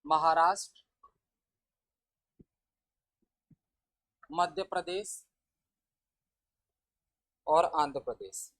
महाराष्ट्र, मध्य प्रदेश और Andhra Pradesh.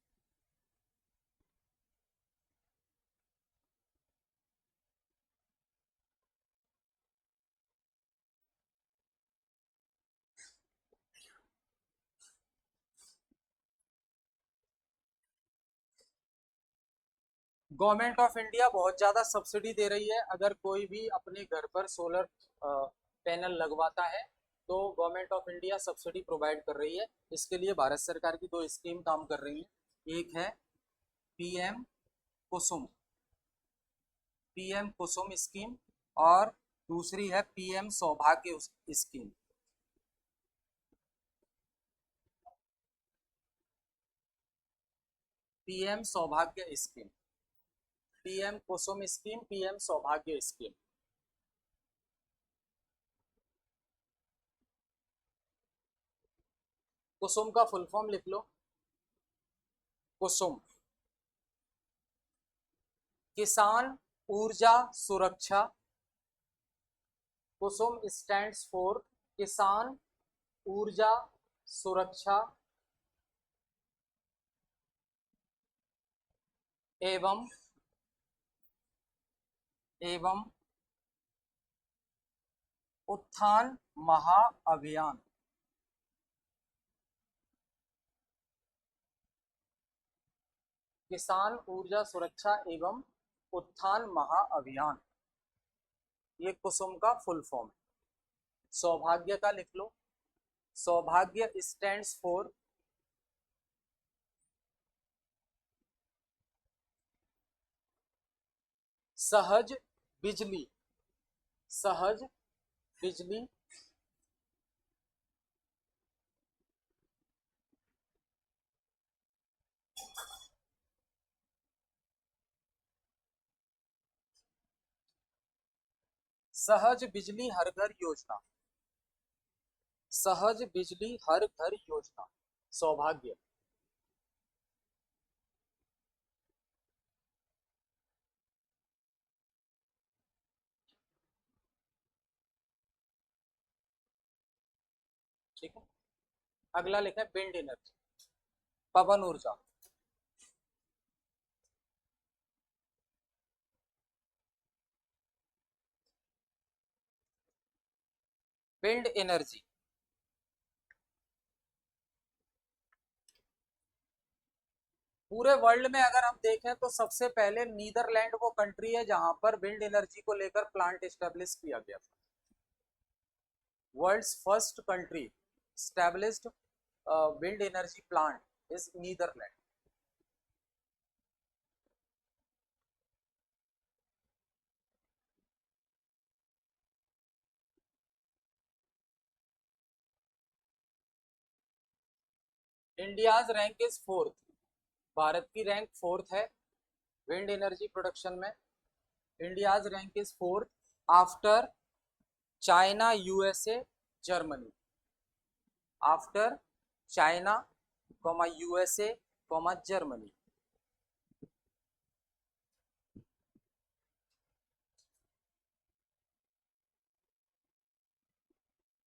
Government of India बहुत ज़्यादा सब्सिडी दे रही है. अगर कोई भी अपने घर पर सोलर पैनल लगवाता है तो government of India subsidy provide कर रही है. इसके लिए भारत सरकार की 2 स्कीम काम कर रही है. एक है पीएम कुसुम, पीएम कुसुम स्कीम, और दूसरी है पीएम सौभाग्य स्कीम. पीएम सौभाग्य स्कीम. पीएम कुसुम स्कीम, पीएम सौभाग्य स्कीम। कुसुम का फुल फॉर्म लिख लो। कुसुम किसान ऊर्जा सुरक्षा। कुसुम स्टैंड्स फॉर किसान ऊर्जा सुरक्षा एवं एवं उत्थान महाअभियान। किसान ऊर्जा सुरक्षा एवं उत्थान महाअभियान, ये कुसुम का फुल फॉर्म है। सौभाग्य का लिख लो। सौभाग्य स्टैंड्स फॉर सहज बिजली। सहज बिजली सहज बिजली हर घर योजना। सहज बिजली हर घर योजना सौभाग्य। ठीक है, अगला लिखा है विंड एनर्जी, पवन ऊर्जा। विंड एनर्जी पूरे वर्ल्ड में अगर हम देखें तो सबसे पहले नीदरलैंड वो कंट्री है जहां पर विंड एनर्जी को लेकर प्लांट एस्टेब्लिश किया गया था। World's first country established wind energy plant is Netherlands। India's rank is fourth, भारत की रैंक फोर्थ है विंड एनर्जी प्रोडक्शन में। India's rank is fourth after China, USA, Germany. After China, USA, Germany.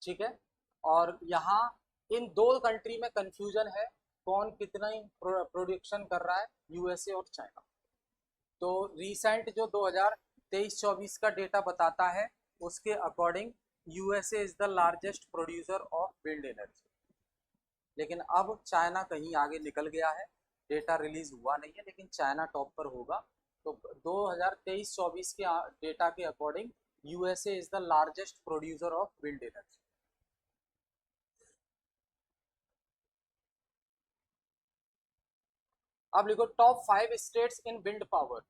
ठीक है, और यहाँ इन दो कंट्री में कंफ्यूजन है कौन कितना प्रोडक्शन कर रहा है, यूएसए और चाइना। तो रिसेंट जो 2023-24 का डेटा बताता है उसके according USA is the largest producer of wind energy. लेकिन अब चाइना कहीं आगे निकल गया है, डेटा रिलीज हुआ नहीं है लेकिन चाइना टॉप पर होगा। तो 2023-24 के डेटा के according USA is the largest producer of wind energy. अब लिखो top 5 states in wind power.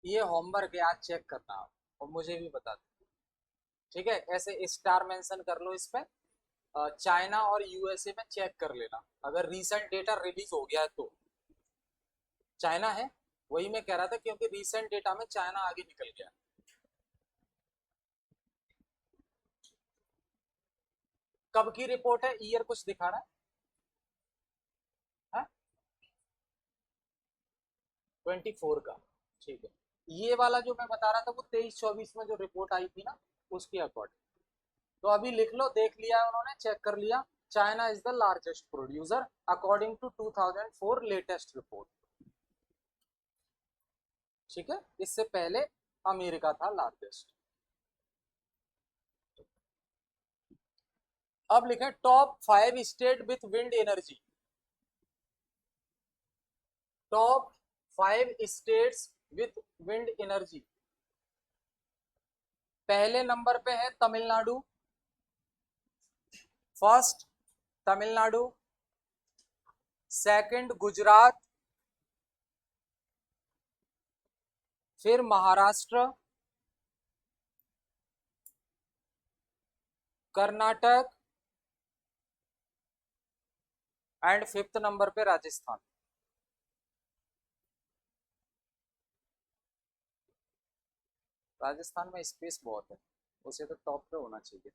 ये होमवर्क है, आज चेक करना आप और मुझे भी बता दो। ठीक है, ऐसे स्टार मेंशन कर लो इस पे। चाइना और यूएसए में चेक कर लेना अगर रीसेंट डेटा रिलीज हो गया है तो। चाइना है, वही मैं कह रहा था क्योंकि रीसेंट डेटा में चाइना आगे निकल गया। कब की रिपोर्ट है, ईयर कुछ दिखा रहा है? 24 का। ठीक है, ये वाला जो मैं बता रहा था वो 23-24 में जो रिपोर्ट आई थी ना उसके अकॉर्डिंग। तो अभी लिख लो, देख लिया उन्होंने, चेक कर लिया। China is the largest producer according to 2004 latest report. ठीक है, इससे पहले अमेरिका था लार्जेस्ट। अब लिखें top 5 state with wind energy. Top 5 states with wind energy. पहले नंबर पे है तमिलनाडु, फर्स्ट तमिलनाडु, सेकंड गुजरात, फिर Maharashtra, Karnataka and fifth number पे राजस्थान। राजस्थान में स्पेस बहुत है, उसे तो टॉप पे होना चाहिए।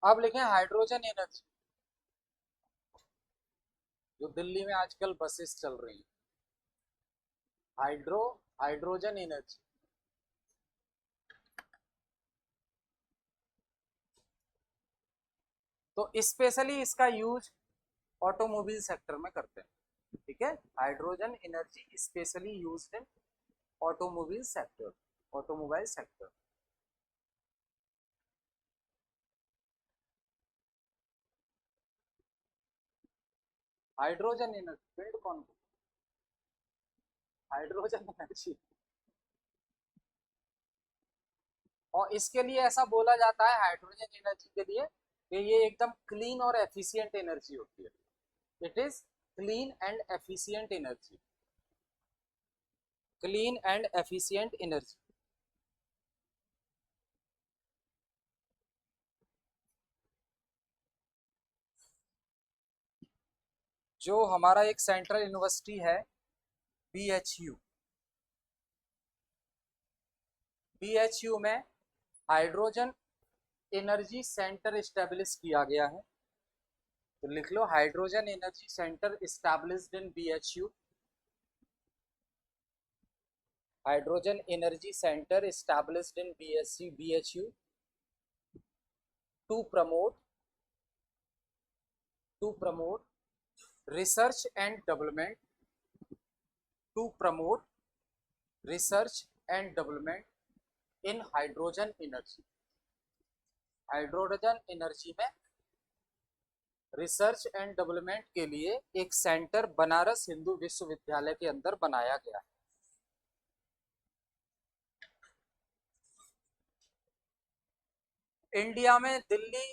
अब लिखें हाइड्रोजन एनर्जी, जो दिल्ली में आजकल बसेस चल रही हैं। Hydrogen energy. तो स्पेशली इसका यूज ऑटोमोबाइल सेक्टर में करते हैं, ठीक है। Hydrogen energy specially used in automobile sector. Hydrogen energy build कौन, हाइड्रोजन एनर्जी। और इसके लिए ऐसा बोला जाता है हाइड्रोजन एनर्जी के लिए कि ये एकदम क्लीन और एफिशिएंट एनर्जी होती है। It is clean and efficient energy, clean and efficient energy. जो हमारा एक सेंट्रल यूनिवर्सिटी है बीएचयू, बीएचयू में हाइड्रोजन एनर्जी सेंटर इस्टेब्लिश किया गया है। तो लिख लो hydrogen energy centre established in BHU, hydrogen energy centre established in BHU to promote research and development, to promote research and development in hydrogen energy. Hydrogen energy में research and development के लिए एक सेंटर बनारस हिंदू विश्वविद्यालय के अंदर बनाया गया है। इंडिया में दिल्ली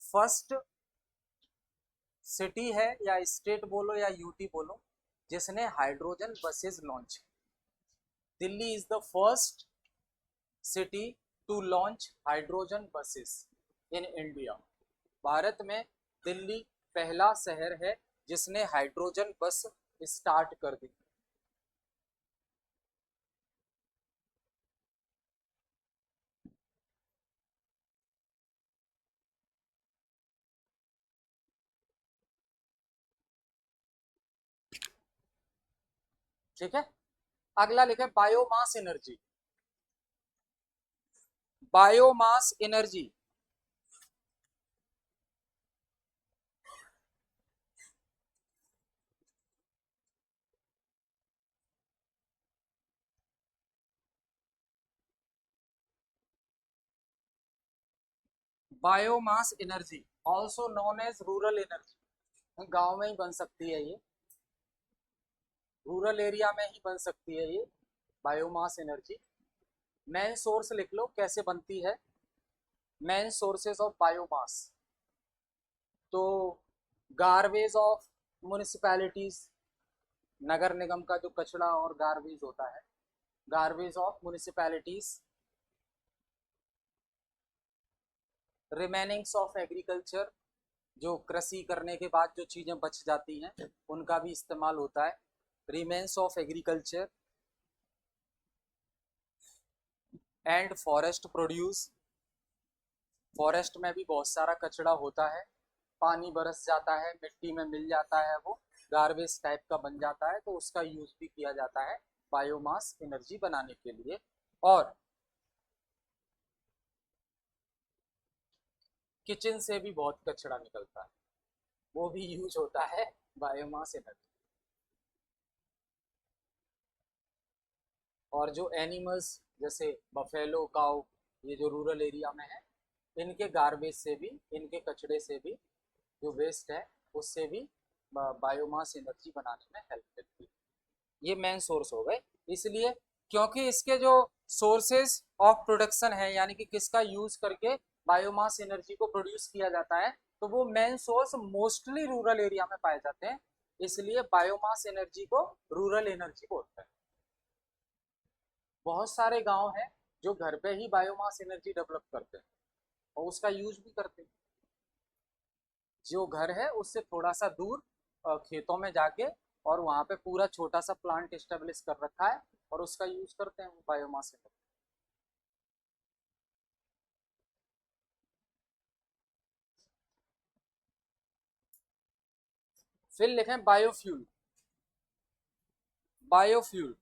फर्स्ट सिटी है, या स्टेट बोलो या यूटी बोलो, जिसने hydrogen buses launch. Delhi is the first city to launch hydrogen buses in India. Bharat में दिल्ली पहला शहर है जिसने हाइड्रोजन बस स्टार्ट कर दी। ठीक है, अगला लिखे biomass energy. Biomass energy, biomass energy also known as rural energy. गांव में ही बन सकती है ये, रूरल एरिया में ही बन सकती है ये बायोमास एनर्जी। मेन सोर्स लिख लो कैसे बनती है, मेन सोर्सेस ऑफ बायोमास। तो गार्बेज ऑफ म्यूनिसिपैलिटीज, नगर निगम का जो कचरा और गार्बेज होता है, garbage of municipalities, remainings of agriculture, जो कृषि करने के बाद जो चीजें बच जाती हैं उनका भी इस्तेमाल होता है, remains of agriculture and forest produce. Forest में भी बहुत सारा कचरा होता है, पानी बरस जाता है, मिट्टी में मिल जाता है, वो गार्बेज टाइप का बन जाता है, तो उसका यूज भी किया जाता है बायोमास एनर्जी बनाने के लिए। और किचन से भी बहुत कचरा निकलता है, वो भी यूज होता है बायोमास एनर्जी। और जो एनिमल्स जैसे बफेलो, काउ, ये जो रूरल एरिया में है, इनके गार्बेज से भी, इनके कचड़े से भी, जो वेस्ट है उससे भी बायोमास एनर्जी बनाने में हेल्प मिलती है। ये मेन सोर्स हो गए। इसलिए क्योंकि इसके जो सोर्सेज ऑफ प्रोडक्शन है, यानी कि किसका यूज करके बायोमास एनर्जी को प्रोड्यूस किया जाता है, तो वो main source mostly rural area में पाए जाते हैं। इसलिए बायोमास एनर्जी को रूरल एनर्जी बोलते हैं। बहुत सारे गांव हैं जो घर पे ही बायोमास एनर्जी डेवलप करते हैं और उसका यूज भी करते हैं। जो घर है उससे थोड़ा सा दूर खेतों में जाके और वहां पे पूरा छोटा सा प्लांट एस्टेब्लिश कर रखा है और उसका यूज करते हैं बायोमास एनर्जी। फिर लिखें बायोफ्यूल। Biofuel,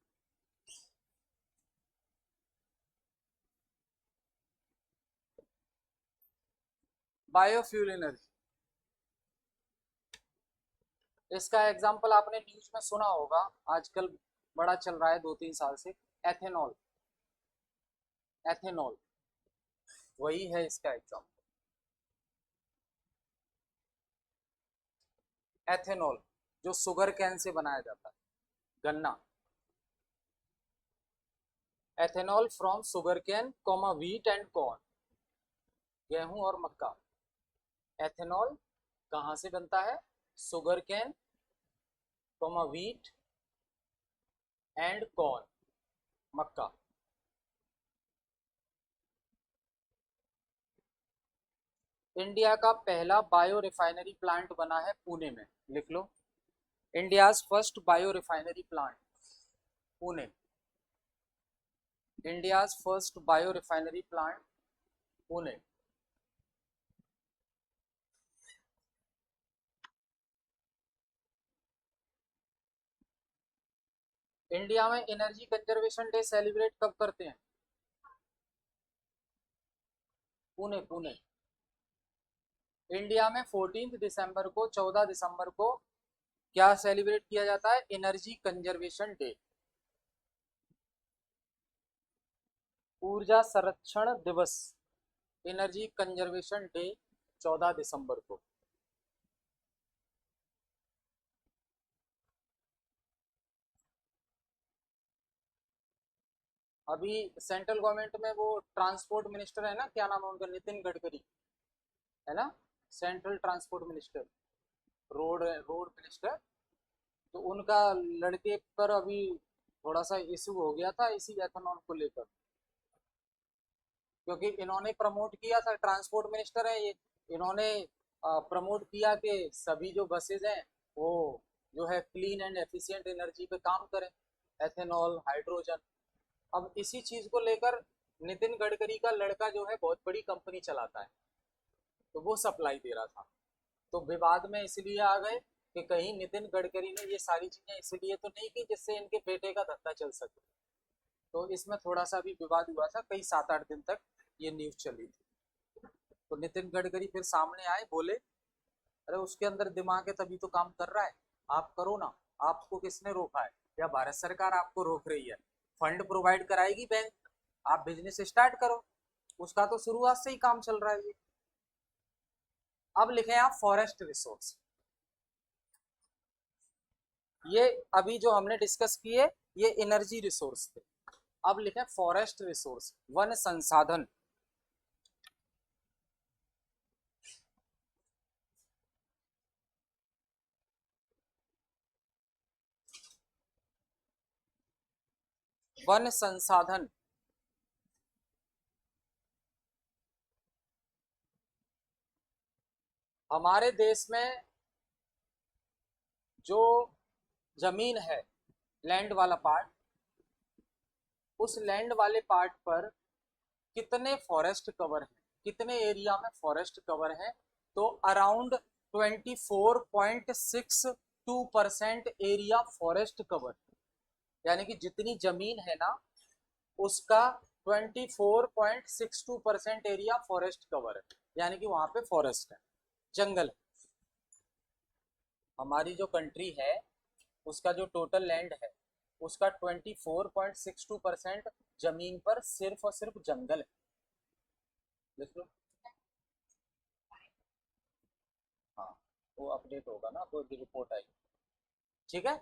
biofuel energy. इसका एग्जांपल आपने न्यूज में सुना होगा, आजकल बड़ा चल रहा है 2-3 साल से, एथेनॉल। एथेनॉल वही है इसका एग्जांपल। एथेनॉल जो शुगर कैन से बनाया जाता है, गन्ना। Ethanol from sugar cane comma wheat and corn, गेहूं और मक्का। एथेनॉल कहाँ से बनता है? Sugar cane comma wheat and corn, Mecca. India का पहला बायो रिफाइनरी प्लांट बना है पुणे में, लिख लो। India's first bio refinery plant, Pune. India's first bio refinery plant, Pune. India में एनर्जी कंजर्वेशन डे सेलिब्रेट कब करते हैं? पुणे, पुणे। इंडिया में 14 दिसंबर को, 14 दिसंबर को क्या सेलिब्रेट किया जाता है? एनर्जी कंजर्वेशन डे, ऊर्जा संरक्षण दिवस, एनर्जी कंजर्वेशन डे 14 दिसंबर को। अभी सेंट्रल गवर्नमेंट में वो ट्रांसपोर्ट मिनिस्टर है ना, क्या नाम है उनका, नितिन गडकरी है ना, central transport minister, road road minister. तो उनका लड़के पर अभी थोड़ा सा इशू हो गया था इसी एथेनॉल को लेकर, क्योंकि इन्होंने प्रमोट किया था, ट्रांसपोर्ट मिनिस्टर है ये, इन्होंने प्रमोट किया कि सभी जो बसेज हैं वो जो है क्लीन एंड एफिशिएंट एनर्जी पे काम करें, एथेनॉल, हाइड्रोजन। अब इसी चीज को लेकर नितिन गडकरी का लड़का जो है बहुत बड़ी कंपनी चलाता है, तो वो सप्लाई दे रहा था। तो विवाद में इसलिए आ गए कि कहीं नितिन गडकरी ने ये सारी चीजें इसलिए तो नहीं की जिससे इनके बेटे का धंधा चल सके। तो इसमें थोड़ा सा भी विवाद हुआ था, कई 7-8 दिन तक ये न्यूज चली थी। तो नितिन गडकरी फिर सामने आए, बोले अरे उसके अंदर दिमाग है तभी तो काम कर रहा है, आप करो ना। आपको किसने रोका है? या भारत सरकार आपको रोक रही है? फंड प्रोवाइड कराएगी बैंक, आप बिजनेस स्टार्ट करो। उसका तो शुरुआत से ही काम चल रहा है ये। अब लिखे आप फॉरेस्ट रिसोर्स। ये अभी जो हमने डिस्कस किए ये एनर्जी रिसोर्स थे। अब लिखे फॉरेस्ट रिसोर्स, वन संसाधन। वन संसाधन हमारे देश में जो जमीन है, लैंड वाला पार्ट, उस लैंड वाले पार्ट पर कितने फॉरेस्ट कवर हैं, कितने एरिया में फॉरेस्ट कवर है? तो अराउंड 24.62% एरिया फॉरेस्ट कवर, यानी कि जितनी जमीन है ना उसका 24.62% एरिया फॉरेस्ट कवर है, यानी कि वहां पे फॉरेस्ट है, जंगल है। हमारी जो कंट्री है उसका जो टोटल लैंड है उसका 24.62% जमीन पर सिर्फ और सिर्फ जंगल है। देख लो। हाँ, वो अपडेट होगा ना तो रिपोर्ट आएगी। ठीक है,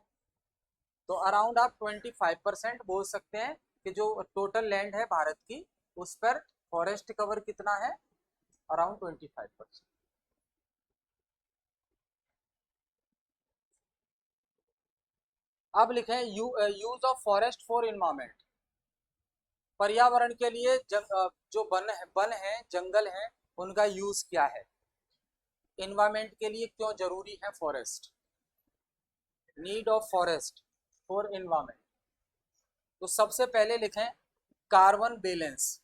तो अराउंड आप 25% बोल सकते हैं कि जो टोटल लैंड है भारत की उस पर फॉरेस्ट कवर कितना है, अराउंड 25%। अब लिखें use of forest for environment. पर्यावरण के लिए जो वन है जंगल है उनका यूज क्या है, इन्वायरमेंट के लिए क्यों जरूरी है forest, need of forest for environment. तो सबसे पहले लिखें कार्बन बैलेंस,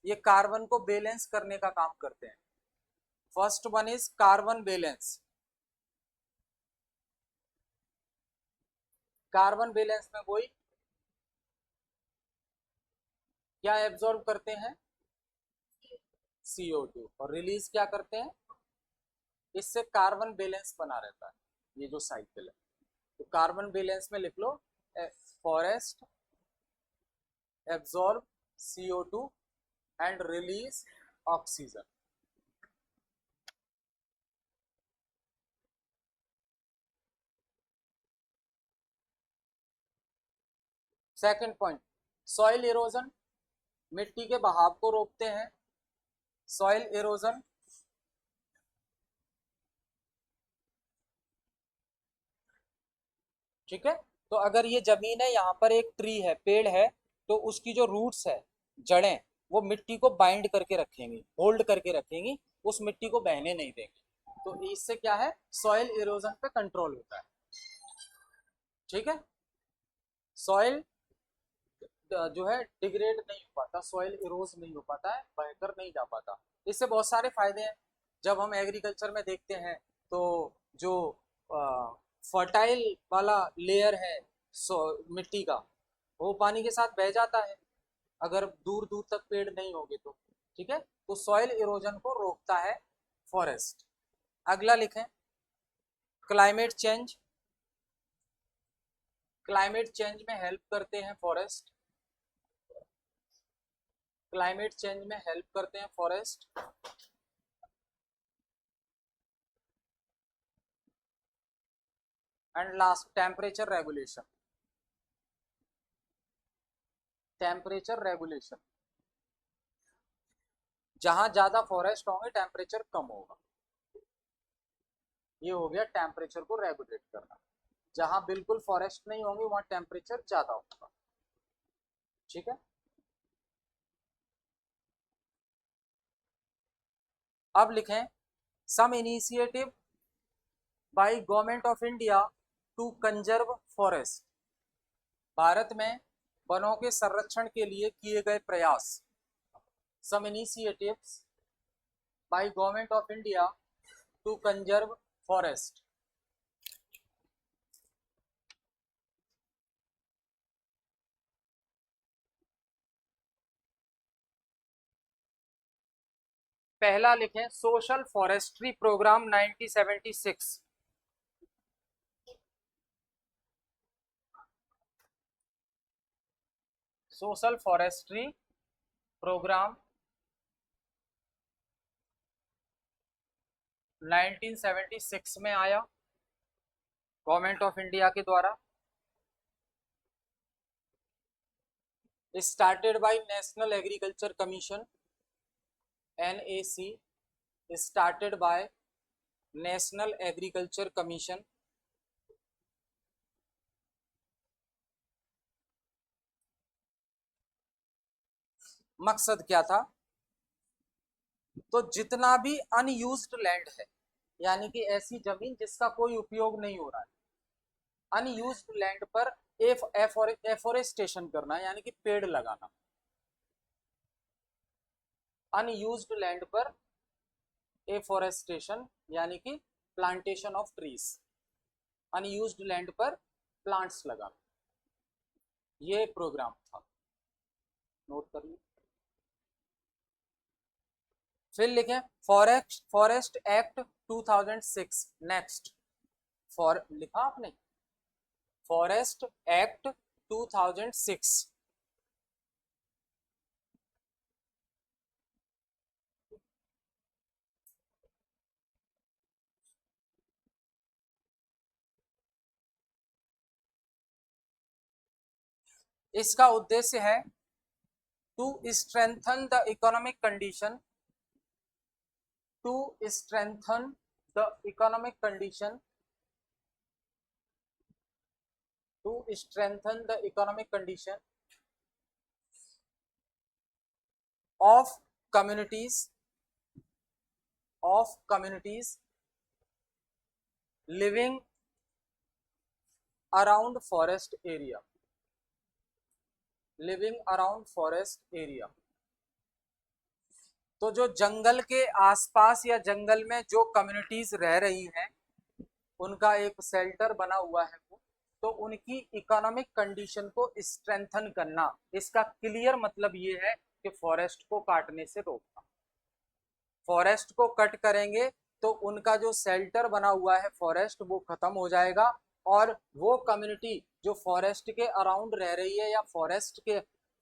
ये कार्बन को बैलेंस करने का काम करते हैं। First one is carbon balance. Carbon balance में वही क्या एब्जॉर्ब करते हैं, CO2, और रिलीज क्या करते हैं, इससे कार्बन बैलेंस बना रहता है ये जो साइकिल है। तो कार्बन बैलेंस में लिख लो forest absorb CO2 and release oxygen. Second point, soil erosion, मिट्टी के बहाव को रोकते हैं। सॉइल इरोजन, ठीक है। तो अगर ये जमीन है, यहाँ पर एक ट्री है, पेड़ है, तो उसकी जो रूट्स है, जड़ें, वो मिट्टी को बाइंड करके रखेंगी, होल्ड करके रखेंगी, उस मिट्टी को बहने नहीं देंगी। तो इससे क्या है, सॉइल इरोजन पे कंट्रोल होता है। ठीक है, सॉइल जो है डिग्रेड नहीं हो पाता, सॉइल इरोज नहीं हो पाता है, बहकर नहीं जा पाता। इससे बहुत सारे फायदे हैं। जब हम एग्रीकल्चर में देखते हैं तो जो फर्टाइल वाला लेयर है मिट्टी का, वो पानी के साथ बह जाता है अगर दूर दूर तक पेड़ नहीं होंगे तो। ठीक है, तो सॉइल इरोजन को रोकता है फॉरेस्ट। अगला लिखें क्लाइमेट चेंज, क्लाइमेट चेंज में हेल्प करते हैं फॉरेस्ट, क्लाइमेट चेंज में हेल्प करते हैं forest. And last temperature regulation, temperature regulation, जहां ज्यादा फॉरेस्ट होंगे टेम्परेचर कम होगा। ये हो गया टेम्परेचर को रेगुलेट करना। जहां बिल्कुल फॉरेस्ट नहीं होंगे वहां टेम्परेचर ज्यादा होगा। ठीक है, अब लिखें some initiative by government of India to conserve forest. Bharat में वनों के संरक्षण के लिए किए गए प्रयास। Some initiatives by government of India to conserve forest. पहला लिखें social forestry programme 1976। Social forestry programme 1976 में आया गवर्नमेंट ऑफ इंडिया के द्वारा। Started by national agriculture commission, NAC, started by national agriculture commission. मकसद क्या था, तो जितना भी अनयूज्ड लैंड है, यानी कि ऐसी जमीन जिसका कोई उपयोग नहीं हो रहा है, अनयूज्ड लैंड पर एफोरेस्टेशन करना, यानी कि पेड़ लगाना। अनयूज्ड लैंड पर एफोरेस्टेशन यानी कि plantation of trees, unused land पर प्लांट्स लगाना, ये प्रोग्राम था, नोट कर लो। फिर लिखें फॉरेस्ट फॉरेस्ट एक्ट 2006 नेक्स्ट। फॉर लिखा आपने, फॉरेस्ट एक्ट 2006। इसका उद्देश्य है to strengthen the economic condition, to strengthen the economic condition, to strengthen the economic condition of communities, of communities living around forest area, living around forest area। तो जो जंगल के आसपास या जंगल में जो कम्युनिटीज रह रही हैं, उनका एक शेल्टर बना हुआ है वो, तो उनकी इकोनॉमिक कंडीशन को स्ट्रेंथन करना, इसका क्लियर मतलब ये है कि फॉरेस्ट को काटने से रोकना। फॉरेस्ट को कट करेंगे तो उनका जो शेल्टर बना हुआ है फॉरेस्ट, वो खत्म हो जाएगा, और वो कम्युनिटी जो फॉरेस्ट के अराउंड रह रही है या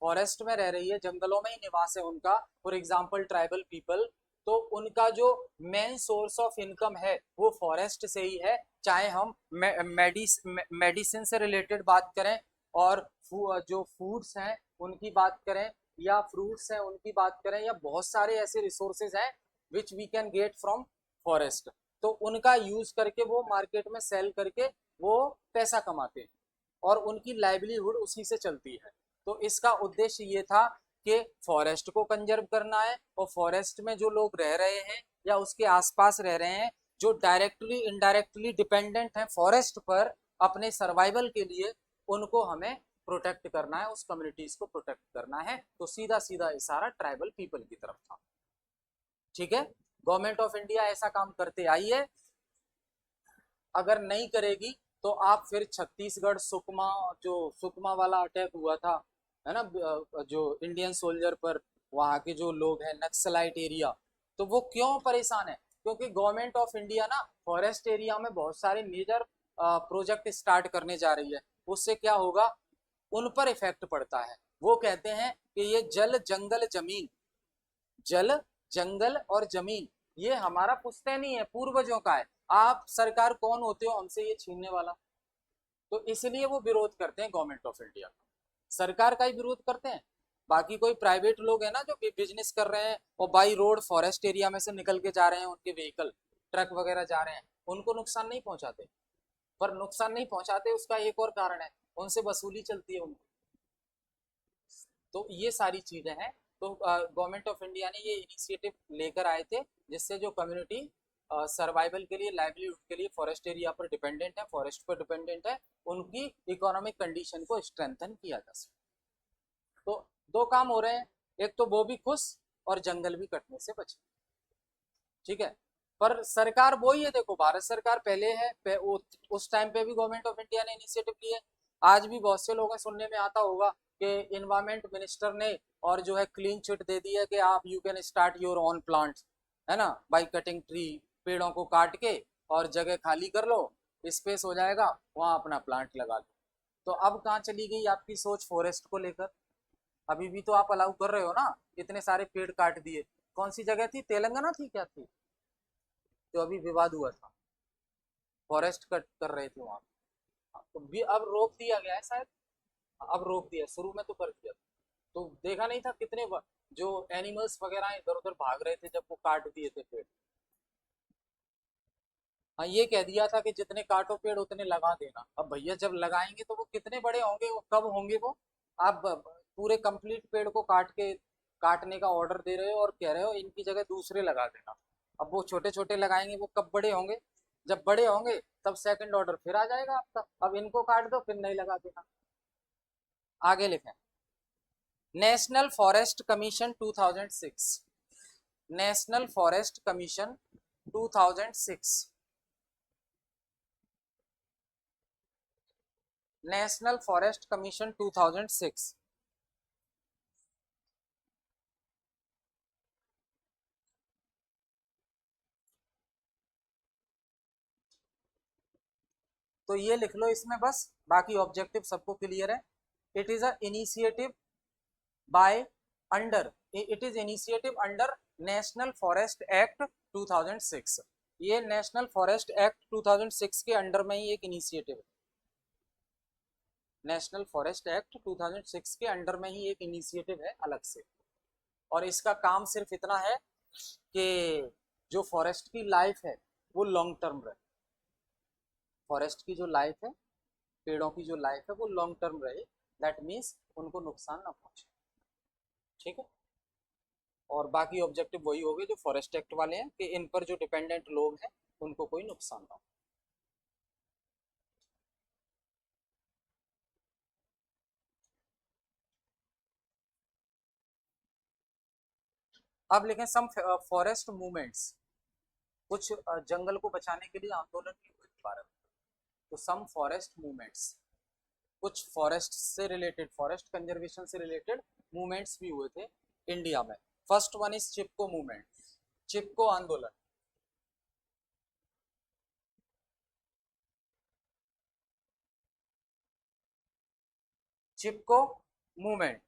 फॉरेस्ट में रह रही है, जंगलों में ही निवास है उनका, फॉर एग्जांपल ट्राइबल पीपल, तो उनका जो मेन सोर्स ऑफ इनकम है वो फॉरेस्ट से ही है। चाहे हम मेडिसिन से रिलेटेड बात करें, और जो फूड्स हैं उनकी बात करें, या फ्रूट्स हैं उनकी बात करें, या बहुत सारे ऐसे रिसोर्सेज हैं which we can get from forest, तो उनका यूज करके वो मार्केट में सेल करके वो पैसा कमाते हैं, और उनकी लाइवलीहुड उसी से चलती है। तो इसका उद्देश्य ये था कि फॉरेस्ट को कंजर्व करना है, और फॉरेस्ट में जो लोग रह रहे हैं या उसके आसपास रह रहे हैं, जो डायरेक्टली इनडायरेक्टली डिपेंडेंट हैं फॉरेस्ट पर अपने सर्वाइवल के लिए, उनको हमें प्रोटेक्ट करना है, उस कम्युनिटीज को प्रोटेक्ट करना है। तो सीधा सीधा इशारा ट्राइबल पीपल की तरफ था। ठीक है, गवर्नमेंट ऑफ इंडिया ऐसा काम करते आई है। अगर नहीं करेगी तो आप फिर छत्तीसगढ़ सुकमा, जो सुकमा वाला अटैक हुआ था, है ना, जो इंडियन सोल्जर पर, वहां के जो लोग हैं नक्सलाइट एरिया, तो वो क्यों परेशान है? क्योंकि गवर्नमेंट ऑफ इंडिया ना फॉरेस्ट एरिया में बहुत सारे मेजर प्रोजेक्ट स्टार्ट करने जा रही है। उससे क्या होगा, उन पर इफेक्ट पड़ता है। वो कहते हैं कि ये जल जंगल जमीन, जल जंगल और जमीन, ये हमारा पुश्तैनी है, पूर्वजों का है। आप सरकार कौन होते हो हमसे ये छीनने वाला? तो इसलिए वो विरोध करते हैं गवर्नमेंट ऑफ इंडिया का, सरकार का ही विरोध करते हैं। बाकी कोई प्राइवेट लोग हैं ना जो बिजनेस कर रहे हैं और बाई रोड फॉरेस्ट एरिया में से निकल के जा रहे हैं, उनके व्हीकल ट्रक वगैरह जा रहे हैं, उनको नुकसान नहीं पहुंचाते। पर नुकसान नहीं पहुंचाते उसका एक और कारण है, उनसे वसूली चलती है उनको। तो ये सारी चीजें हैं। तो गवर्नमेंट ऑफ इंडिया ने ये इनिशिएटिव लेकर आए थे, जिससे जो कम्युनिटी सर्वाइवल के लिए, लाइवलीहुड के लिए फॉरेस्ट एरिया पर डिपेंडेंट है, फॉरेस्ट पर डिपेंडेंट है, उनकी इकोनॉमिक कंडीशन को स्ट्रेंथन किया जा सके। तो दो काम हो रहे हैं, एक तो वो भी खुश और जंगल भी कटने से बचे। ठीक है, पर सरकार वही है, देखो भारत सरकार पहले है, उस टाइम पे भी गवर्नमेंट ऑफ इंडिया ने इनिशिएटिव लिए। आज भी बहुत से लोगों सुनने में आता होगा कि इन्वायरमेंट मिनिस्टर ने और जो है क्लीन चिट दे दी है कि आप you can start your own plants, है ना, बाई कटिंग ट्री, पेड़ों को काट के और जगह खाली कर लो, स्पेस हो जाएगा, वहां अपना प्लांट लगा लो। तो अब कहाँ चली गई आपकी सोच फॉरेस्ट को लेकर? अभी भी तो आप अलाउ कर रहे हो ना, इतने सारे पेड़ काट दिए। कौन सी जगह थी, तेलंगाना थी क्या थी, जो अभी विवाद हुआ था, फॉरेस्ट कट कर रहे थे वहां। तो भी अब रोक दिया गया है शायद, अब रोक दिया, शुरू में तो कर दिया था। तो देखा नहीं था कितने जो एनिमल्स वगैरह इधर उधर भाग रहे थे जब वो काट दिए थे पेड़। हाँ, ये कह दिया था कि जितने काटो पेड़ उतने लगा देना। अब भैया जब लगाएंगे तो वो कितने बड़े होंगे, वो कब होंगे वो? आप पूरे कंप्लीट पेड़ को काटने का ऑर्डर दे रहे हो और कह रहे हो इनकी जगह दूसरे लगा देना। अब वो छोटे छोटे लगाएंगे, वो कब बड़े होंगे? जब बड़े होंगे तब सेकंड ऑर्डर फिर आ जाएगा आपका, अब इनको काट दो फिर नहीं लगा देना। आगे लिखें, national forest commission 2006, national forest commission 2006, national forest commission 2006। तो ये लिख लो इसमें बस, बाकी ऑब्जेक्टिव सबको क्लियर है। It is a initiative by under, it is initiative under national forest act 2006। ये नेशनल फॉरेस्ट एक्ट 2006 के अंडर में ही एक इनिशिएटिव है। नेशनल फॉरेस्ट एक्ट 2006 के अंडर में ही एक इनिशिएटिव है अलग से। और इसका काम सिर्फ इतना है कि जो फॉरेस्ट की लाइफ है वो लॉन्ग टर्म रहे। फॉरेस्ट की जो लाइफ है, पेड़ों की जो लाइफ है वो लॉन्ग टर्म रहे। दैट मीन्स उनको नुकसान ना पहुंचे। ठीक है। और बाकी ऑब्जेक्टिव वही हो गए जो फॉरेस्ट एक्ट वाले हैं, कि इन पर जो डिपेंडेंट लोग हैं उनको कोई नुकसान ना हो। अब लिखें सम फॉरेस्ट मूवमेंट्स, कुछ जंगल को बचाने के लिए आंदोलन भी हुए थे भारत में। तो सम फॉरेस्ट मूवमेंट्स, कुछ फॉरेस्ट से रिलेटेड, फॉरेस्ट कंजर्वेशन से रिलेटेड मूवमेंट्स भी हुए थे इंडिया में। First one is Chipko movement, Chipko आंदोलन। चिपको मूवमेंट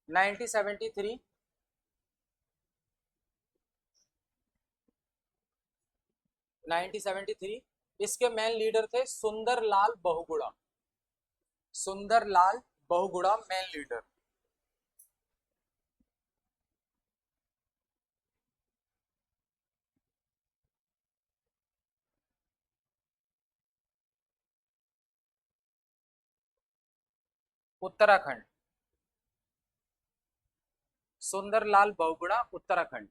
1973, 1973। इसके मेन लीडर थे सुंदरलाल बहुगुणा, सुंदरलाल बहुगुणा मेन लीडर। उत्तराखंड, सुंदरलाल बहुगुणा उत्तराखंड।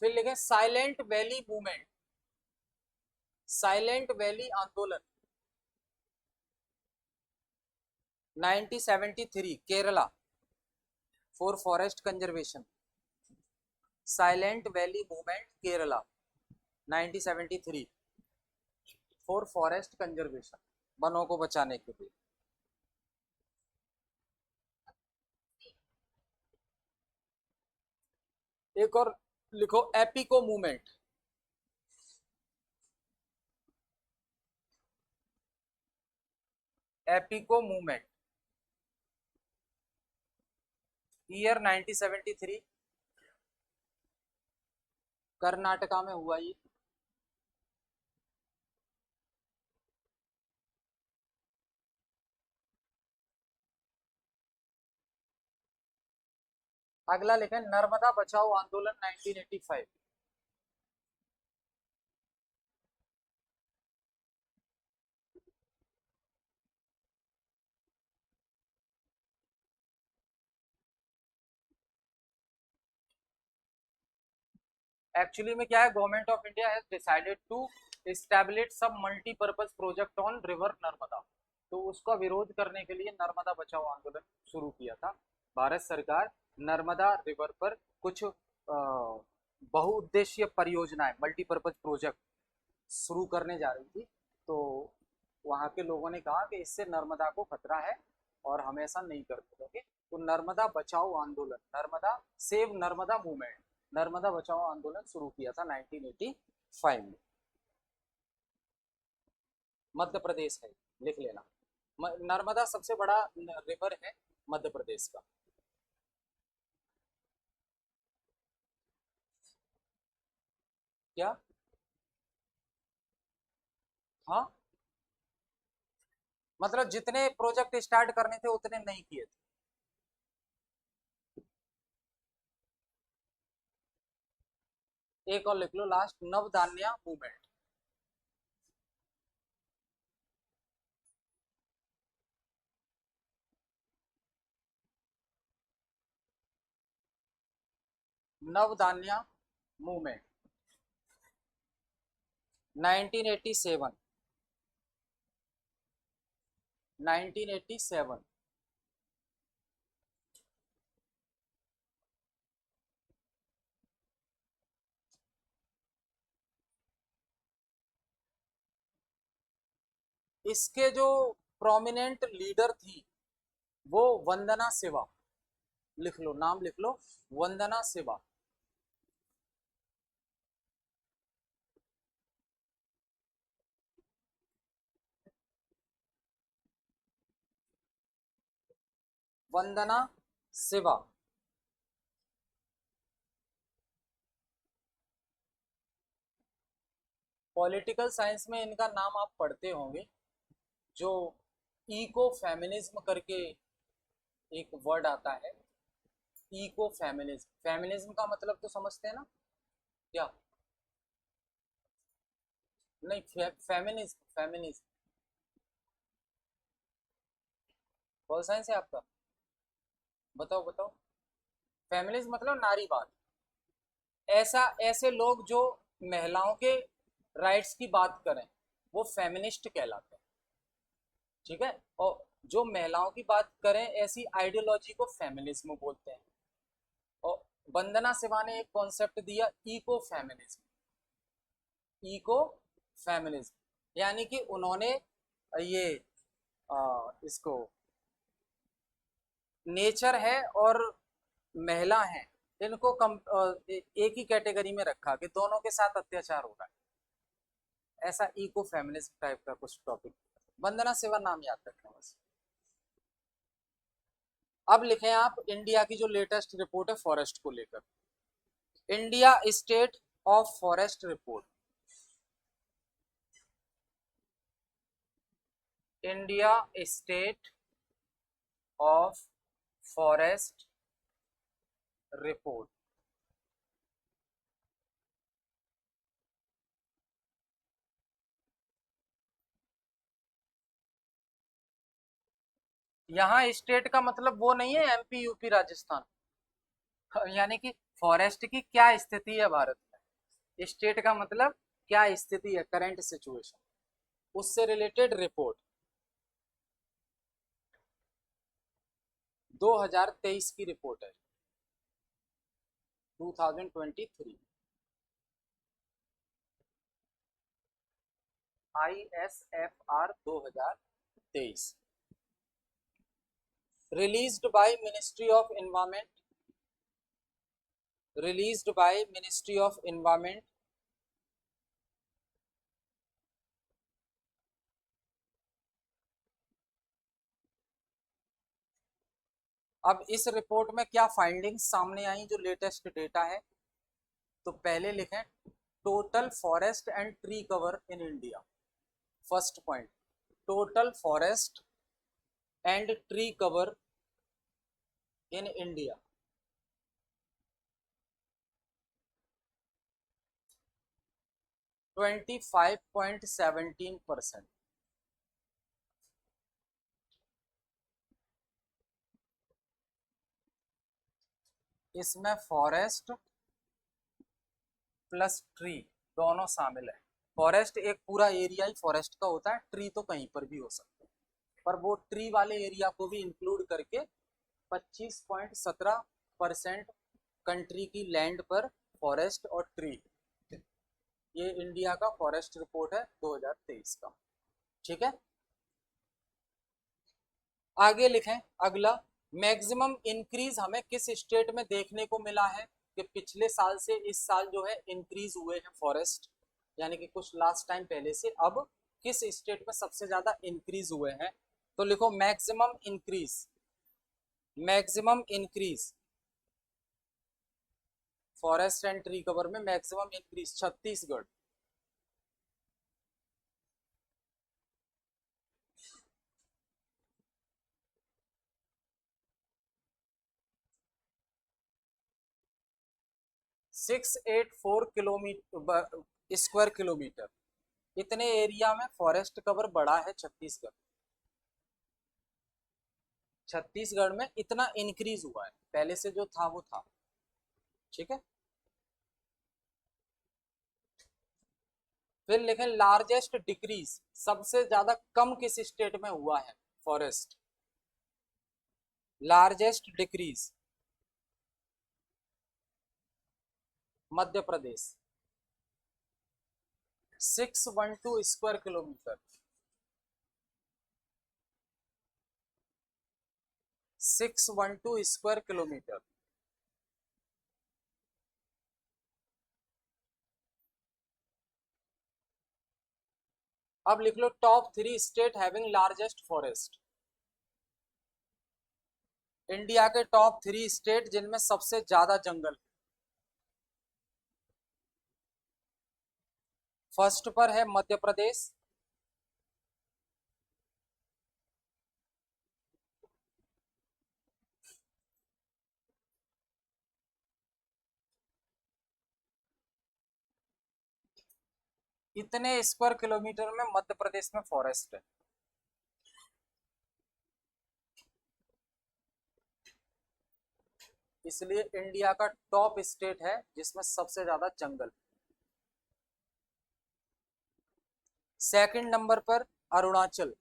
फिर लिखे silent valley movement, silent valley आंदोलन 1973 Kerala, for forest conservation. Silent valley movement Kerala 1973 for forest conservation, वनों को बचाने के लिए। एक और लिखो Appiko movement, Appiko movement year 1973, Karnataka में हुआ ये। अगला लिखें नर्मदा बचाओ आंदोलन 1985। एक्चुअली में क्या है, government of India has decided to establish सब multipurpose project on river Narmada. तो उसका विरोध करने के लिए नर्मदा बचाओ आंदोलन शुरू किया था भारत सरकार। नर्मदा रिवर पर कुछ बहुउद्देशीय परियोजनाएं, मल्टीपर्पज प्रोजेक्ट शुरू करने जा रही थी। तो वहाँ के लोगों ने कहा कि इससे नर्मदा को खतरा है और हम ऐसा नहीं करते रहेंगे। तो नर्मदा बचाओ आंदोलन, नर्मदा सेव नर्मदा मूवमेंट, नर्मदा बचाओ आंदोलन शुरू किया था 1985 में। मध्य प्रदेश है, लिख लेना। नर्मदा सबसे बड़ा रिवर है मध्य प्रदेश का। क्या? हाँ, मतलब जितने प्रोजेक्ट स्टार्ट करने थे उतने नहीं किए थे। एक और लिख लो लास्ट, नवधान्या मूवमेंट। नवधान्या मूवमेंट 1987, 1987। इसके जो प्रोमिनेंट लीडर थी वो वंदना सिवा, लिख लो, नाम लिख लो, वंदना सिवा। वंदना सिवा। पॉलिटिकल साइंस में इनका नाम आप पढ़ते होंगे, जो इको फेमिनिज्म करके एक वर्ड आता है। इको फेमिनिज्म, फेमिनिज्म का मतलब तो समझते हैं ना क्या? नहीं, फेमिनिज्म, फेमिनिज्म। पॉल साइंस है आपका? बताओ बताओ। फेमिनिज्म मतलब नारीवाद। ऐसा, ऐसे लोग जो महिलाओं के राइट्स की बात करें, वो फेमिनिस्ट कहलाते हैं। ठीक है। और जो महिलाओं की बात करें, ऐसी आइडियोलॉजी को फेमिनिज्म बोलते हैं। और वंदना सिवा ने एक कॉन्सेप्ट दिया, इको फेमिनिज्म। इको फेमिनिज्म यानी कि उन्होंने ये इसको नेचर है और महिला है, इनको एक ही कैटेगरी में रखा कि दोनों के साथ अत्याचार हो रहा है। ऐसा इको फेमिनिज्म टाइप का कुछ टॉपिक। वंदना सेवा नाम याद रखना बस। अब लिखें आप इंडिया की जो लेटेस्ट रिपोर्ट है फॉरेस्ट को लेकर, India state of forest report. India state of forest report. यहाँ स्टेट का मतलब वो नहीं है एमपी यूपी राजस्थान, यानी कि फॉरेस्ट की क्या स्थिति है भारत में, स्टेट का मतलब क्या स्थिति है, करंट सिचुएशन, उससे रिलेटेड रिपोर्ट। 2023 की रिपोर्ट है, 2023। ISFR 2023 released by ministry of environment, released by ministry of environment. अब इस रिपोर्ट में क्या फाइंडिंग्स सामने आई जो लेटेस्ट डेटा है, तो पहले लिखें total forest and tree cover in India. First point, total forest and tree cover in India. 25.17%। इसमें फॉरेस्ट प्लस ट्री दोनों शामिल है। फॉरेस्ट एक पूरा एरिया ही फॉरेस्ट का होता है, ट्री तो कहीं पर भी हो सकते हैं, पर वो ट्री वाले एरिया को भी इंक्लूड करके 25.17% कंट्री की लैंड पर फॉरेस्ट और ट्री। ये इंडिया का फॉरेस्ट रिपोर्ट है 2023 का। ठीक है, आगे लिखें अगला, मैक्सिमम इंक्रीज हमें किस स्टेट में देखने को मिला है, कि पिछले साल से इस साल जो है इंक्रीज हुए हैं फॉरेस्ट, यानी कि कुछ लास्ट टाइम पहले से अब किस स्टेट में सबसे ज्यादा इंक्रीज हुए हैं, तो लिखो maximum increase, maximum increase forest and tree cover में maximum increase Chhattisgarh. Six eight four kilometre square kilometre, इतने एरिया में फॉरेस्ट कवर बढ़ा है छत्तीसगढ़। छत्तीसगढ़ में इतना इंक्रीज हुआ है, पहले से जो था वो था। ठीक है, फिर लिखें लार्जेस्ट डिक्रीज, सबसे ज्यादा कम किस स्टेट में हुआ है forest, largest decrease Madhya Pradesh 612 square kilometre. 612 square kilometre. अब लिख लो top 3 state having largest forest. India के टॉप 3 स्टेट जिनमें सबसे ज्यादा जंगल। फर्स्ट पर है मध्य प्रदेश, इतने स्क्वायर किलोमीटर में मध्य प्रदेश में फॉरेस्ट है। इसलिए इंडिया का टॉप स्टेट है जिसमें सबसे ज्यादा जंगल। सेकंड नंबर पर अरुणाचल,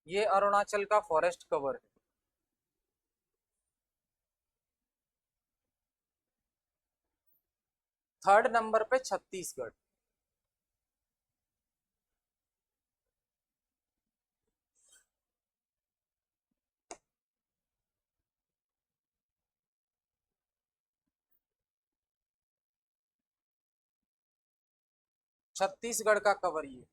ये अरुणाचल का फॉरेस्ट कवर है। थर्ड नंबर पे छत्तीसगढ़, छत्तीसगढ़ का कवर ये।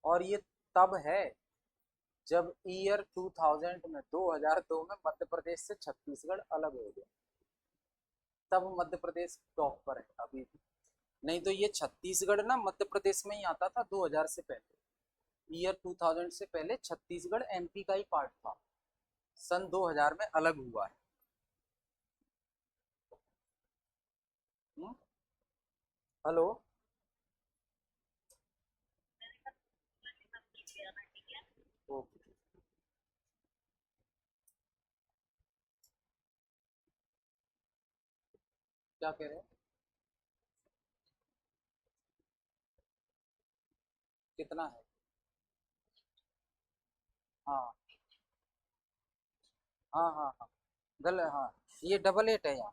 और ये तब है जब ईयर 2000 में 2002 में मध्य प्रदेश से छत्तीसगढ़ अलग हो गया, तब मध्य प्रदेश टॉप पर है अभी भी। नहीं तो ये छत्तीसगढ़ ना मध्य प्रदेश में ही आता था 2000 से पहले। ईयर 2000 से पहले छत्तीसगढ़ एमपी का ही पार्ट था, सन 2000 में अलग हुआ है। हम्म? हेलो, ओके, क्या कह रहे हैं? कितना है? हाँ हाँ हाँ हाँ, हाँ, ये डबल एट है यहाँ।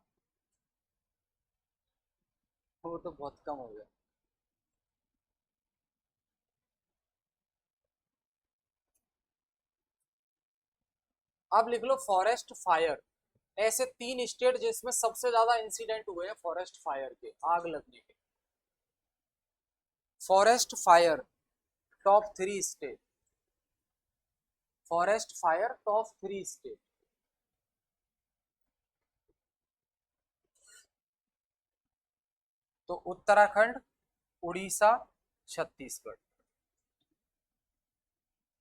वो तो बहुत कम हो गया। अब लिख लो फॉरेस्ट फायर। ऐसे 3 स्टेट जिसमें सबसे ज्यादा इंसिडेंट हुए हैं फॉरेस्ट फायर के, आग लगने के। Forest fire top 3 state, forest fire top 3 state. तो उत्तराखंड, उड़ीसा, छत्तीसगढ़।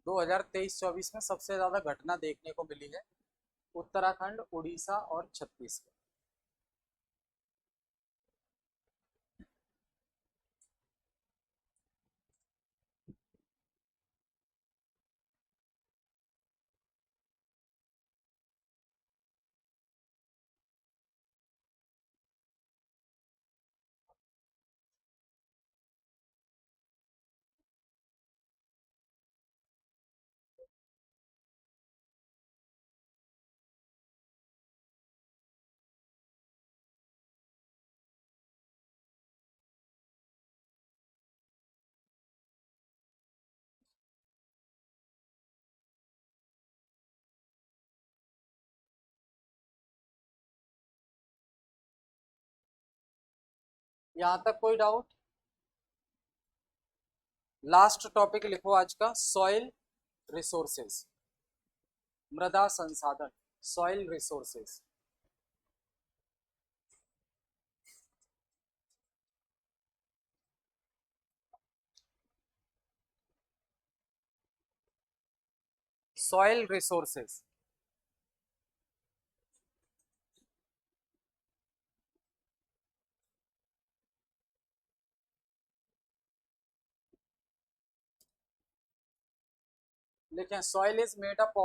2023-24 में सबसे ज्यादा घटना देखने को मिली है उत्तराखंड, उड़ीसा और छत्तीसगढ़। यहां तक कोई डाउट? लास्ट टॉपिक लिखो आज का, सॉइल रिसोर्सेज, मृदा संसाधन, सॉइल रिसोर्सेज। सॉइल रिसोर्सेज, लेकिन soil is made up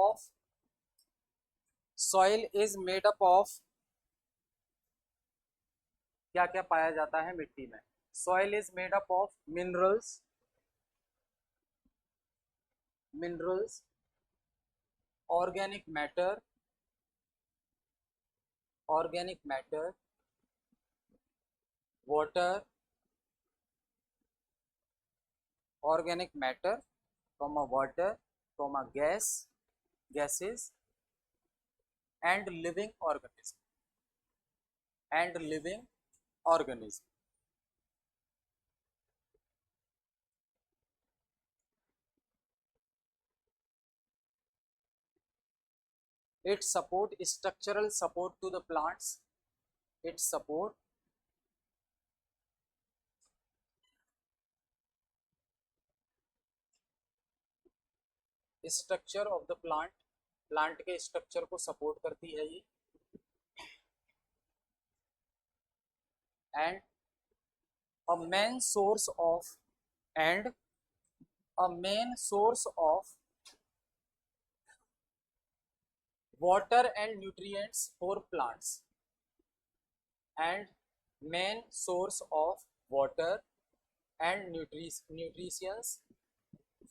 of क्या क्या पाया जाता है मिट्टी में? Soil is made up of minerals, minerals, organic matter, organic matter, water, organic matter, comma water, comma gas, gases, and living organism, and living organism. It support structural support to the plants. It support structure of the plant, plant के structure को support करती है ये. And a main source of and a main source of water and nutrients for plants, and main source of water and nutrients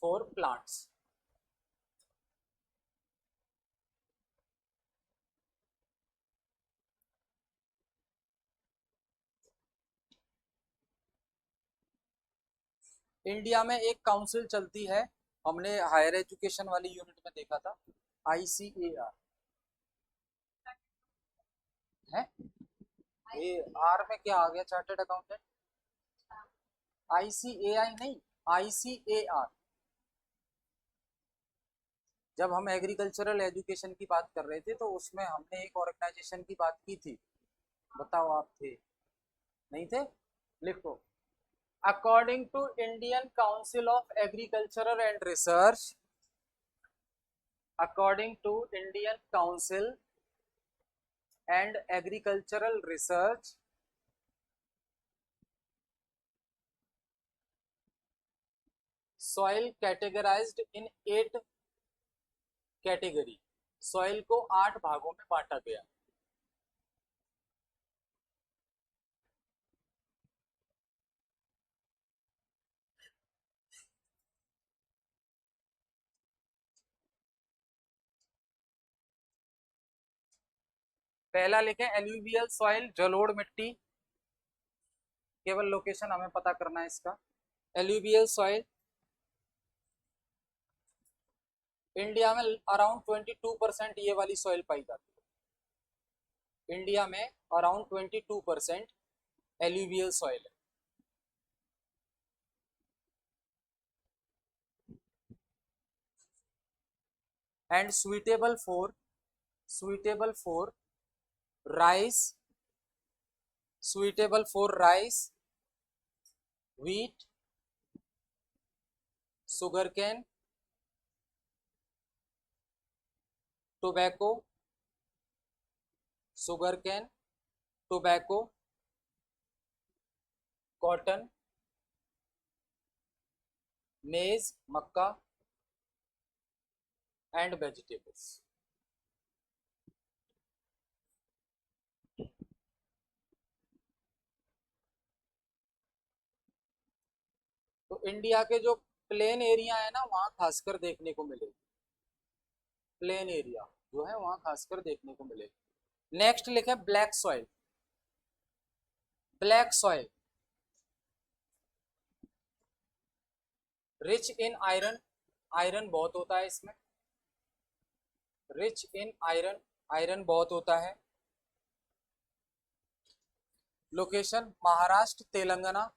for plants. India में एक council चलती है, हमने हायर एजुकेशन वाली यूनिट में देखा था, ICAR है. ये आर में क्या आ गया, चार्टर्ड अकाउंटेंट. ICAI नहीं, ICAR. जब हम एग्रीकल्चरल एजुकेशन की बात कर रहे थे तो उसमें हमने एक ऑर्गेनाइजेशन की बात की थी. बताओ आप थे नहीं थे? लिखो. According to Indian council of agricultural and research, according to Indian Council and Agricultural Research, soil categorized in 8 category. soil को 8 भागों में बांटा गया. पहला लिखें एल्यूवियल सॉइल, जलोढ़ मिट्टी. केवल लोकेशन हमें पता करना है इसका. एल्यूवियल सॉइल इंडिया में अराउंड 22% ये वाली सॉइल पाई जाती है. इंडिया में अराउंड 22% एल्यूवियल सॉइल है. And suitable for rice, suitable for rice, wheat, sugarcane, tobacco, cotton, maize, Mecca, and vegetables. तो इंडिया के जो प्लेन एरिया है ना वहां खासकर देखने को मिलेगी. प्लेन एरिया जो है वहां खासकर देखने को मिलेगी. नेक्स्ट लिखे black soil. Black soil rich in iron, iron बहुत होता है इसमें. रिच इन आयरन, आयरन बहुत होता है. Location Maharashtra Telangana,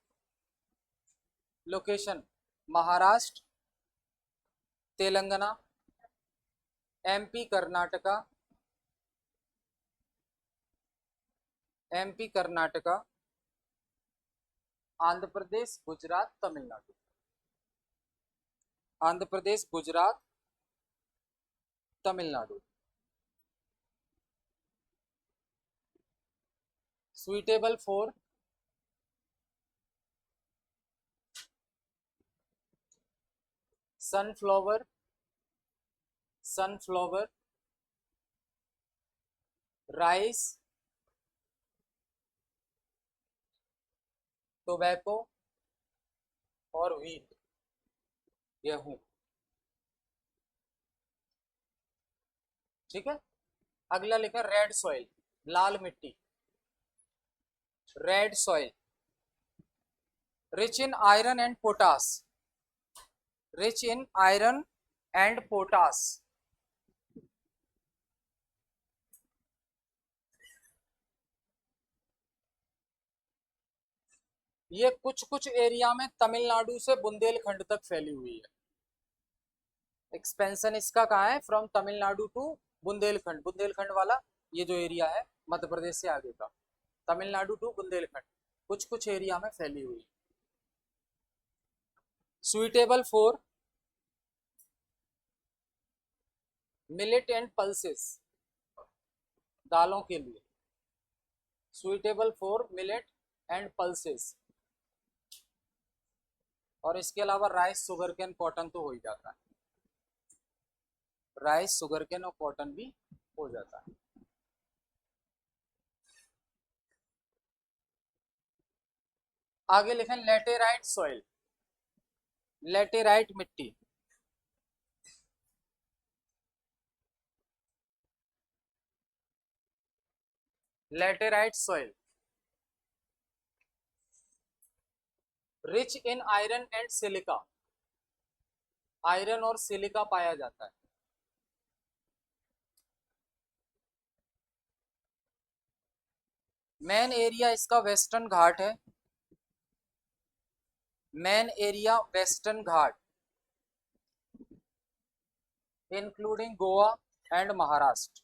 location Maharashtra Telangana, MP Karnataka, MP Karnataka, Andhra Pradesh, Gujarat, Tamil Nadu. Andhra Pradesh, Gujarat, Tamil Nadu. suitable for sunflower, rice, tobacco और wheat, गेहूं. ठीक है. अगला लिखा रेड सॉइल. लाल मिट्टी, red soil, rich in iron and potash, rich in iron and potash, ये कुछ कुछ एरिया में तमिलनाडु से बुंदेलखंड तक फैली हुई है। एक्सपेंशन इसका कहाँ है, फ्रॉम तमिलनाडु टू बुंदेलखंड, बुंदेलखंड वाला ये जो एरिया है मध्य प्रदेश से आगे का, तमिलनाडु टू बुंदेलखंड कुछ कुछ एरिया में फैली हुई है। Suitable for millet and pulses, दालों के लिए, suitable for millet and pulses, और इसके अलावा राइस, शुगरकेन, कॉटन तो हो ही जाता है, राइस, शुगरकेन और कॉटन भी हो जाता है। आगे लिखें लेटेराइट सॉइल, लेटेराइट मिट्टी, laterite soil, rich in iron and silica, iron और सिलिका पाया जाता है। मेन एरिया इसका वेस्टर्न घाट है, main area western Ghat, including Goa and Maharashtra,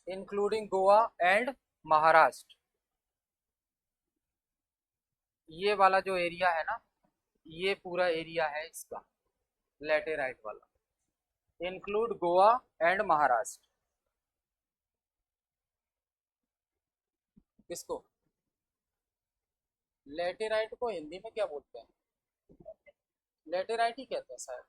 including Goa and Maharashtra, ये वाला जो एरिया है ना, ये पूरा एरिया है इसका लेटेराइट वाला, इंक्लूड गोवा एंड महाराष्ट्र। किसको, लेटेराइट को हिंदी में क्या बोलते हैं, लेटेराइट ही कहते हैं शायद।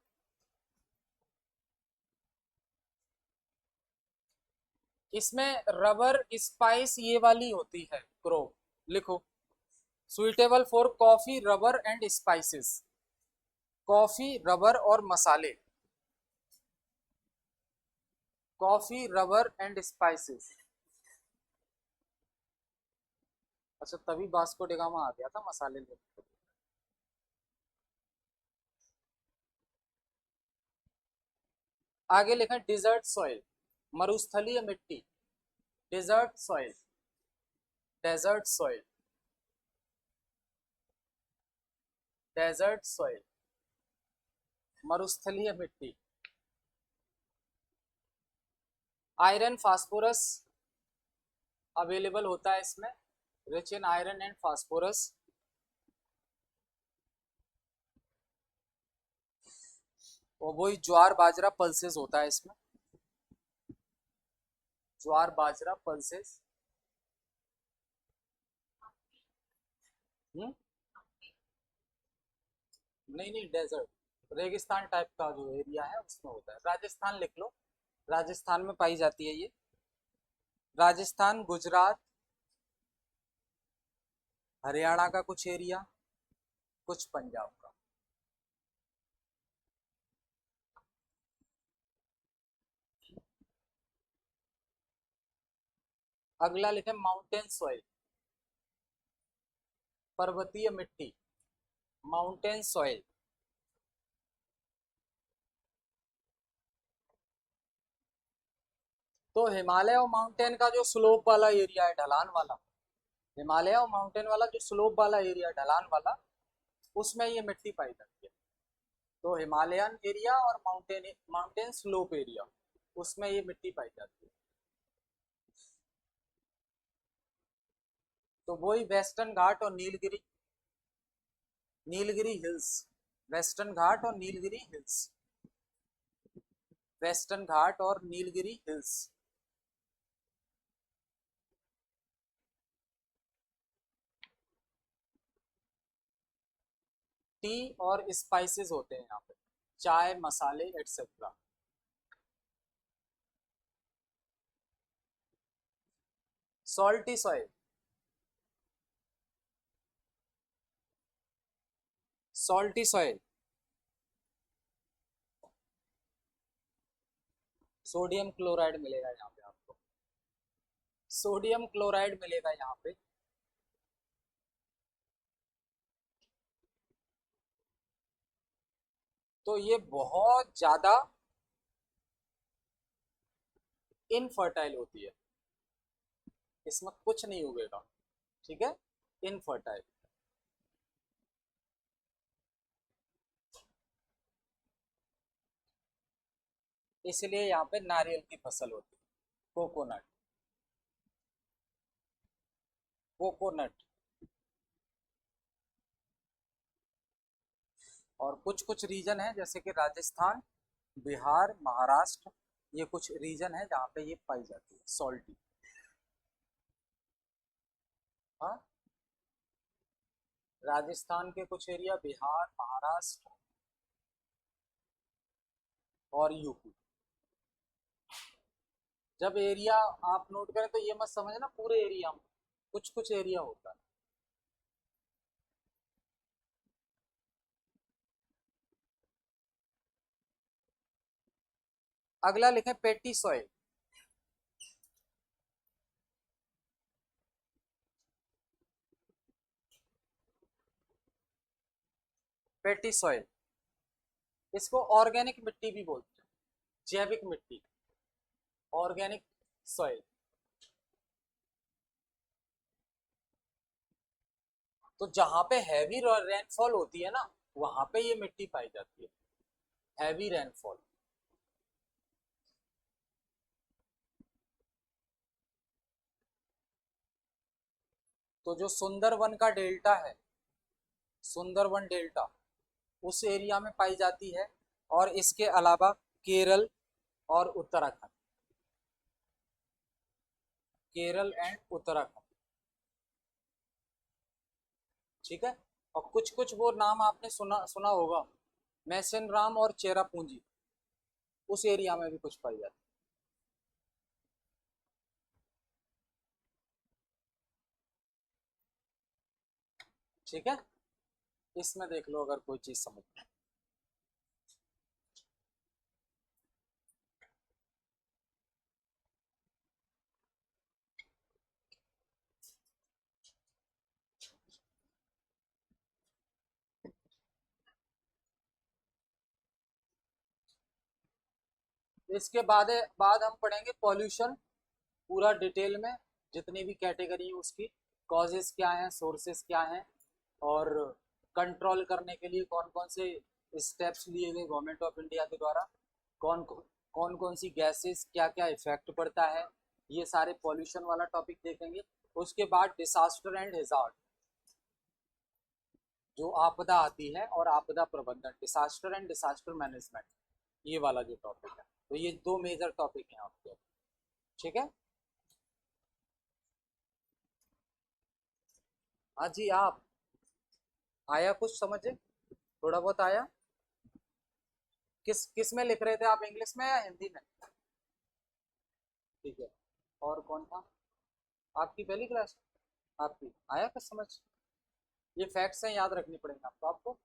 इसमें रबर स्पाइस ये वाली होती है क्रॉप, लिखो suitable for coffee, rubber and spices, coffee, rubber और मसाले, कॉफी, रबर एंड स्पाइसेस। अच्छा, तभी वास्को डी गामा आ गया था मसाले लेने। आगे लिखा डिजर्ट सॉइल, मरुस्थलीय मिट्टी, desert soil, desert soil, desert soil, मरुस्थलीय मिट्टी। आयरन फास्फोरस अवेलेबल होता है इसमें, rich in iron and phosphorus. और वही ज्वार बाजरा पल्सेस होता है इसमें, ज्वार बाजरा पल्सेस। नहीं नहीं, डेजर्ट रेगिस्तान टाइप का जो एरिया है उसमें होता है। राजस्थान लिख लो, राजस्थान में पाई जाती है ये, राजस्थान, गुजरात, हरियाणा का कुछ एरिया, कुछ पंजाब का। अगला लिखे माउंटेन सॉइल, पर्वतीय मिट्टी, माउंटेन सॉइल। तो हिमालय और माउंटेन का जो स्लोप वाला एरिया है, ढलान वाला, हिमालय और माउंटेन वाला जो स्लोप वाला एरिया, ढलान वाला, उसमें ये मिट्टी पाई जाती है। तो हिमालयन एरिया और माउंटेन, माउंटेन स्लोप एरिया, उसमें ये मिट्टी पाई जाती है। तो वही वेस्टर्न घाट और नीलगिरी, नीलगिरी हिल्स, वेस्टर्न घाट और नीलगिरी हिल्स, वेस्टर्न घाट और नीलगिरी हिल्स। टी और स्पाइसेस होते हैं यहाँ पे, चाय, मसाले etcetera. Salty soil, salty soil, sodium chloride मिलेगा यहाँ पे आपको। सोडियम क्लोराइड मिलेगा यहाँ पे। तो ये बहुत ज्यादा इनफर्टाइल होती है, इसमें कुछ नहीं उगेगा, ठीक है, इनफर्टाइल। इसलिए यहाँ पे नारियल की फसल होती है, कोकोनट, कोकोनट। और कुछ कुछ रीजन है जैसे कि राजस्थान, बिहार, महाराष्ट्र, ये कुछ रीजन है जहाँ पे ये पाई जाती है सॉल्टी। हाँ, राजस्थान के कुछ एरिया, बिहार, महाराष्ट्र और यूपी। जब एरिया आप नोट करें तो ये मत समझना पूरे एरिया में, कुछ कुछ एरिया होता है। अगला लिखें पेटी सॉइल। पेटी सॉइल, इसको ऑर्गेनिक मिट्टी भी बोलते हैं, जैविक मिट्टी, ऑर्गेनिक सॉइल। तो जहां पे हैवी रेनफॉल होती है ना, वहां पे ये मिट्टी पाई जाती है, हैवी रेनफॉल। तो जो सुंदरवन का डेल्टा है, सुंदरवन डेल्टा, उस एरिया में पाई जाती है। और इसके अलावा केरल और उत्तराखंड, केरल एंड उत्तराखंड, ठीक है। और कुछ कुछ वो नाम आपने सुना सुना होगा, मैसन राम और चेरापूंजी, उस एरिया में भी कुछ पाई जाती है, ठीक है। इसमें देख लो अगर कोई चीज समझ में। इसके बाद हम पढ़ेंगे पॉल्यूशन, पूरा डिटेल में, जितनी भी कैटेगरी है उसकी, कॉजेस क्या हैं, सोर्सेस क्या हैं, और कंट्रोल करने के लिए कौन कौन से स्टेप्स लिए गए गवर्नमेंट ऑफ इंडिया के द्वारा, कौन कौन कौन सी गैसेस, क्या क्या इफेक्ट पड़ता है, ये सारे पॉल्यूशन वाला टॉपिक देखेंगे। उसके बाद डिसास्टर एंड हैजार्ड, जो आपदा आती है और आपदा प्रबंधन, डिसास्टर एंड डिसास्टर मैनेजमेंट, ये वाला जो टॉपिक है। तो ये दो मेजर टॉपिक हैं आपके, ठीक है। हाँ जी, आप आया कुछ समझे, थोड़ा बहुत आया। किस किस में लिख रहे थे आप, इंग्लिश में या हिंदी में? ठीक है। और कौन था, आपकी पहली क्लास, आपकी आया कुछ समझ? ये फैक्ट्स हैं, याद रखनी पड़ेंगे आपको।